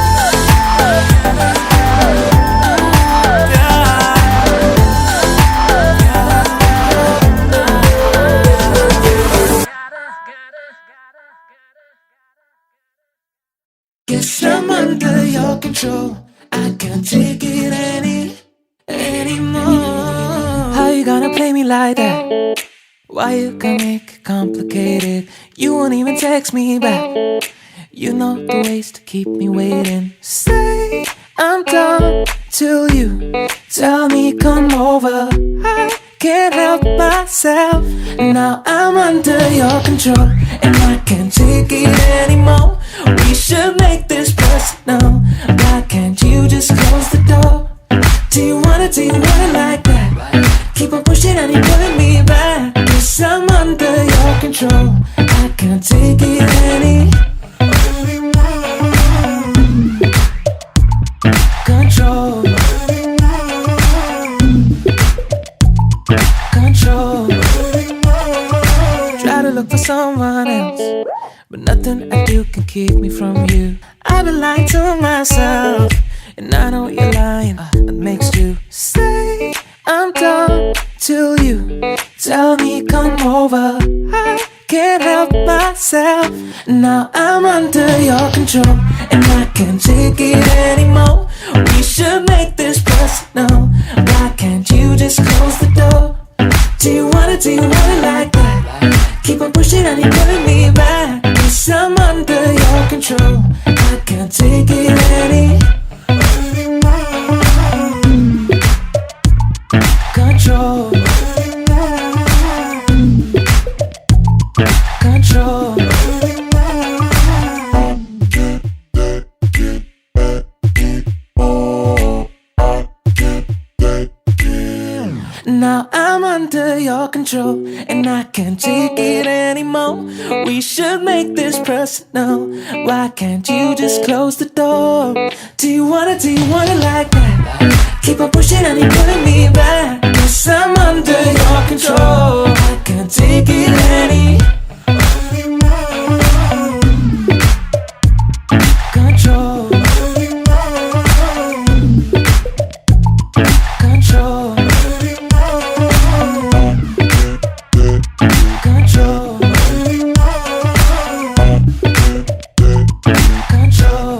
Guess I'm under your control. I can't take it anymore. How you gonna play me like that? Why you gonna make it complicated? You won't even text me back. You know the ways to keep me waiting. Say I'm done till you tell me come over. I can't help myself. Now I'm under your control and I can't take it anymore. We should make this personal. Why can't you just close the door? Do you want it like that? Keep on pushing and you're pulling me back. Guess I'm under your control. I can't take it anymore. Control. Control. Try to look for someone else, but nothing I do can keep me from you. I've been lying to myself, and I know you're lying. That makes you say I'm done till you tell me come over. I can't help myself. Now I'm under your control, and I can't take it anymore. We should make this personal. Why can't you just close the door? Do you want it like that? Keep on pushing and you're pulling me back. Guess I'm under your control. I can't take it anymore. Control. Control. Now I'm under your control and I can't take it anymore. We should make this personal. Why can't you just close the door? Do you want it like that? Keep on pushing and you're pulling me back. Guess I'm under your control. I can't take it anymore. Control. Control. Control. Control.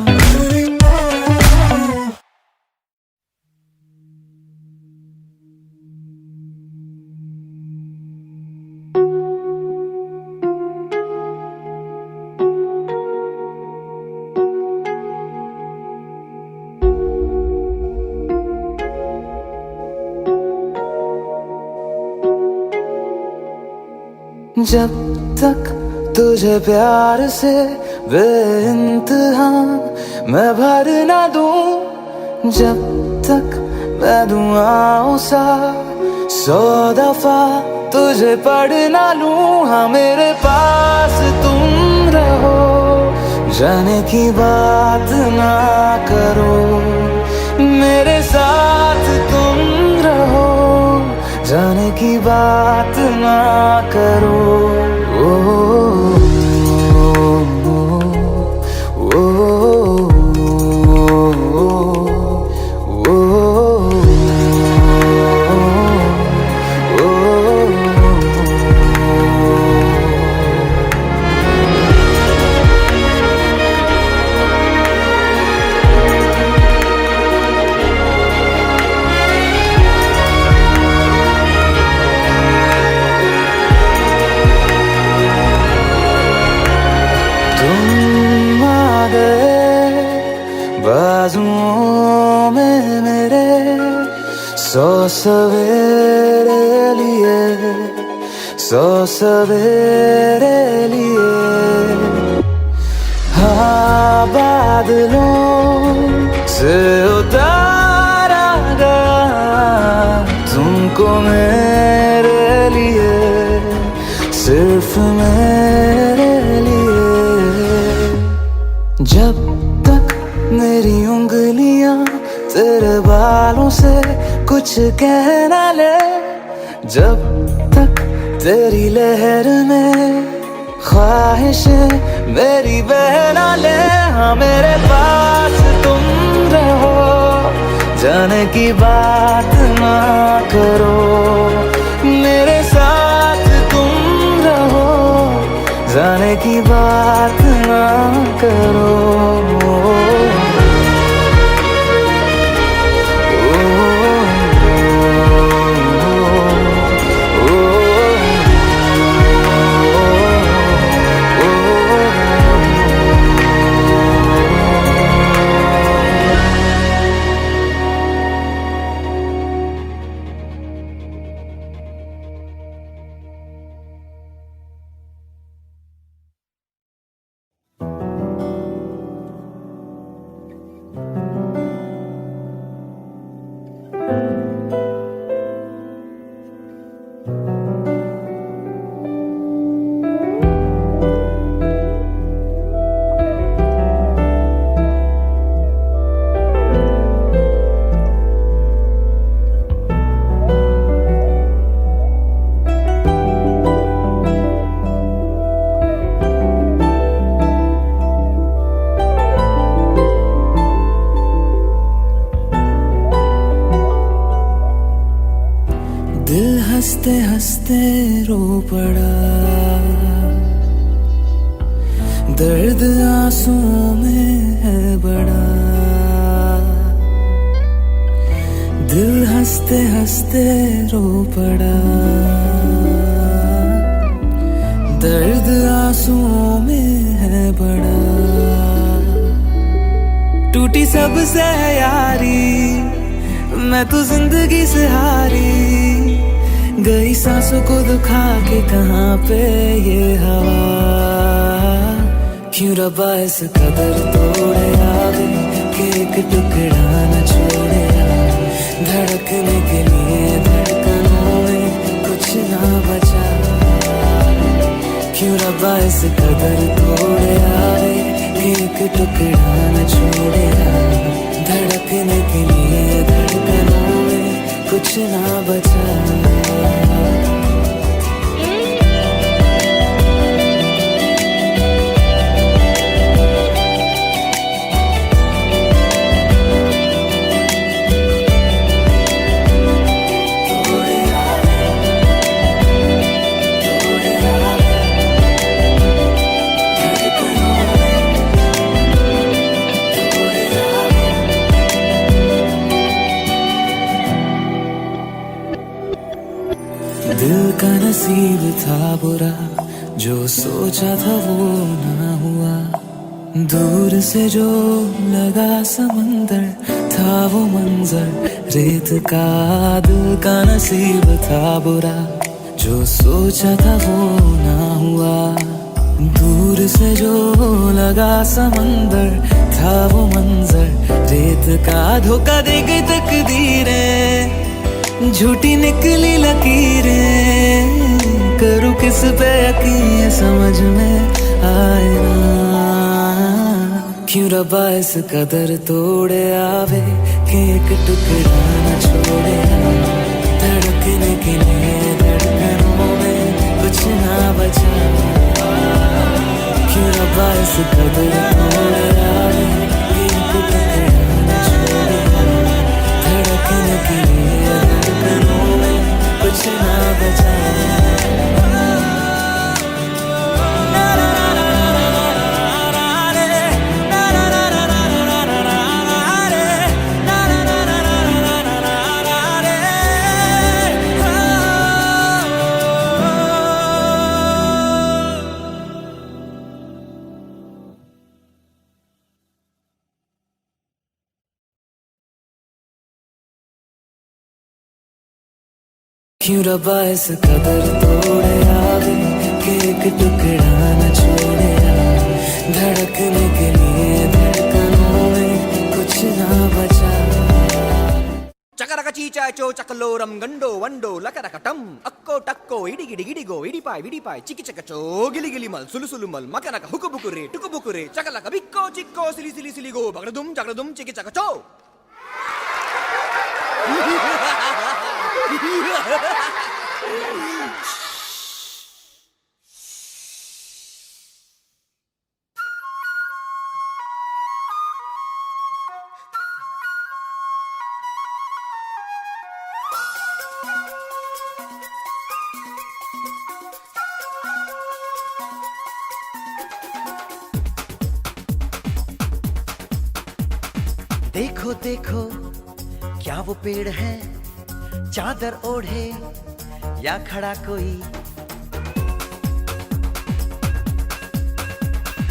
जब तक तुझे प्यार से बेइंतहा मैं भर ना दूं, जब तक मैं दुआओं सा 100 दफा तुझे पढ़ ना लूं। हाँ मेरे पास तुम रहो, जाने की बात ना करो। मेरे साथ तुम रहो, जाने की बात ना करो। ओ, ओ, ओ, बाजुओं में मेरे 100 सवेरे लिए, 100 सवेरे लिए। हाँ बादलों से उतारा गया तुमको मेरे लिए, जब तक मेरी उंगलियां तेरे बालों से कुछ कह ना ले, जब तक तेरी लहर में ख्वाहिशें मेरी बह ना ले। हाँ मेरे पास तुम रहो, जाने की बात ना करो, मेरे साथ तुम रहो, जाने की बात ना करो। दिल हंसते हंसते रो पड़ा, दर्द आंसुओं में है बड़ा। दिल हंसते हंसते रो पड़ा, दर्द आंसुओं में है बड़ा। टूटी सबसे यारी, मैं तो जिंदगी से हारी, गई सांसों को दुखा के कहाँ पे ये हवा। क्यों रब्बा इस कदर तोड़े आगे कि एक टुकड़ा न छोड़े, धड़कने के लिए धड़कनों में कुछ ना बचा। क्यों रब्बा इस कदर तोड़े आगे कि एक टुकड़ा न छोड़े, धड़कने के लिए धड़कनों में कुछ ना बचा। दिल का नसीब था बुरा, जो सोचा था वो ना हुआ। दूर से जो लगा समंदर था वो मंजर रेत का। दिल का नसीब था बुरा, जो सोचा था वो ना हुआ। दूर से जो लगा समंदर था वो मंजर रेत का। धोखा दे गई तकदीरें, झूठी निकली लकीरें, करूं किस पे यकीन समझ में आए ना। क्यों रब्बा इस कदर तोड़े आवे कि एक टुकड़ा न छोड़े, धड़कने के लिए धड़कनों में कुछ ना बचा। क्यों रब्बा इस कदर तोड़े आवे कि एक टुकड़ा न छोड़े, धड़कने के लिए धड़कनों में कुछ ना बचा। क्यों रब्बा इस कदर तोड़े आगे कि एक टुकड़ा न छोड़े, धड़कने के लिए धड़कनों में कुछ ना बचा। चकरक చీచాచో చకలోరం గండో వండో లకరకటం అక్కో టక్కో ఇడిగిడి గిడిగో ఇడిపాయ్ చికి చకచో గిలిగిలి మల్ సులుసులు మల్ మకనక హుకుబుకురే టుకుబుకురే చకలక బిక్కో చిక్కో సిలి సిలి సిలిగో బగడదుం జగడదుం చికి చకచో देखो देखो क्या वो पेड़ है चादर ओढ़े या खड़ा कोई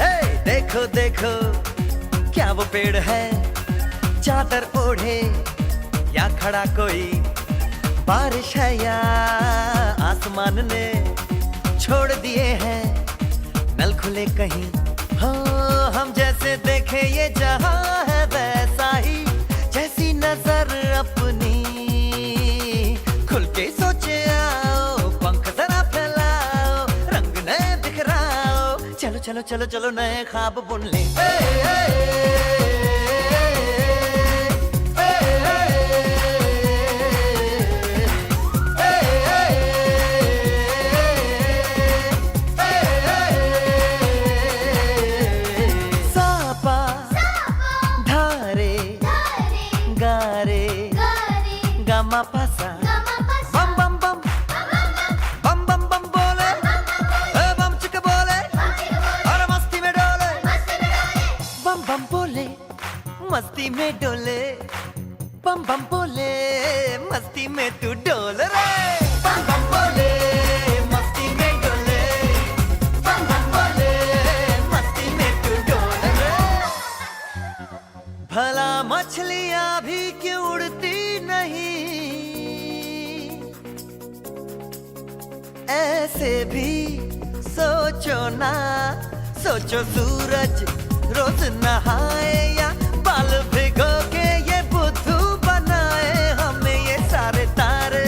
हे देखो देखो क्या वो पेड़ है चादर ओढ़े या खड़ा कोई बारिश है या आसमान ने छोड़ दिए हैं नल खुले कहीं हो हम जैसे देखे ये जहां है वैसा ही जैसी नजर अपनी खुल के सोचे आओ पंख जरा फैलाओ रंग नए बिखराओ चलो चलो चलो चलो नए ख्वाब बुन ले गामा पासा बम बम बम बम बम बम बोले बम चिक बोले और मस्ती में डोले बम बम बोले मस्ती में डोले बम बम बोले मस्ती में तू डोल रे बम बम बोले मस्ती में डोले बम बम बोले मस्ती में तू डोल रे भला मछलियां भी क्यों उड़ती नहीं ऐसे भी सोचो ना सोचो सूरज रोज नहाए या बाल भिगो के ये बुद्धू बनाए हमें ये सारे तारे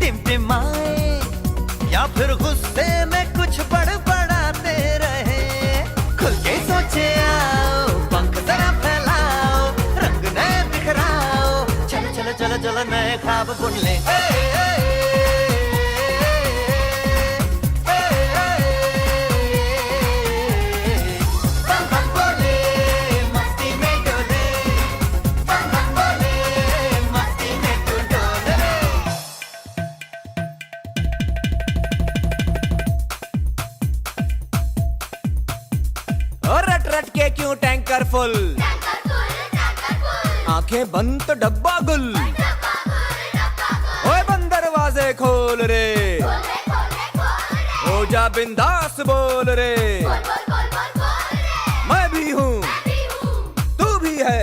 टिमटिमाए या फिर गुस्से में कुछ बड़बड़ाते रहे खुल के सोचे आओ पंख जरा फैलाओ रंग नए बिखराओ चलो चलो चलो चलो नए ख्वाब बुन ले रट के क्यों टैंकर फुल आंखें बंद तो डब्बा गुल ओए बंद दरवाजे खोल रे हो जा बिंदास बोल रे मैं भी हूँ तू भी है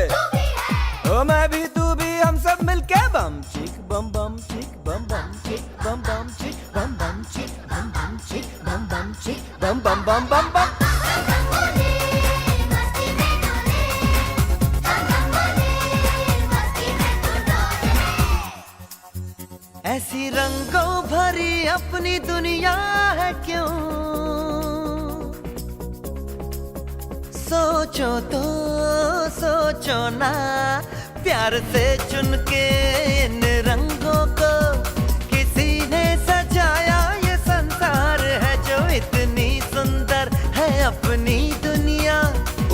ओ मैं भी तू भी हम सब मिलके बम चिक बम बम चिक बम बम चिक बम बम चिक बम बम चिक बम बम चिक बम बम चिक बम बम बम बम बम ऐसी रंगों भरी अपनी दुनिया है क्यों सोचो तो सोचो ना प्यार से चुन के इन रंगों को किसी ने सजाया ये संसार है जो इतनी सुंदर है अपनी दुनिया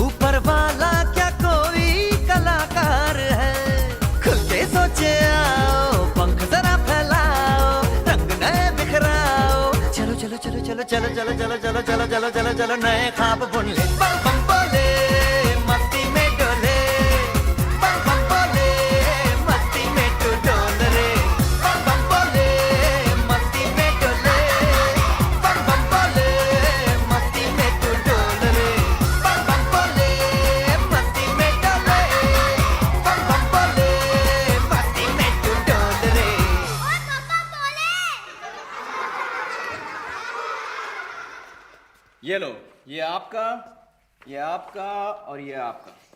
ऊपर वाला क्या कोई कलाकार है खुल के सोचे आओ पंख जरा फैलाओ रंग नए बिखराओ चलो चलो चलो चलो चलो चलो चलो चलो चलो चलो चलो चलो नए ख्वाब बुन ले बम बम बोले मस्ती में डोले बम बम बोले मस्ती में तू डोल रे बम बम बोले मस्ती में डोले बम बम बोले मस्ती में तू डोल रे बम बम बोले मस्ती में डोले बम बम बोले मस्ती में तू डोल रे ये लो ये आपका और ये आपका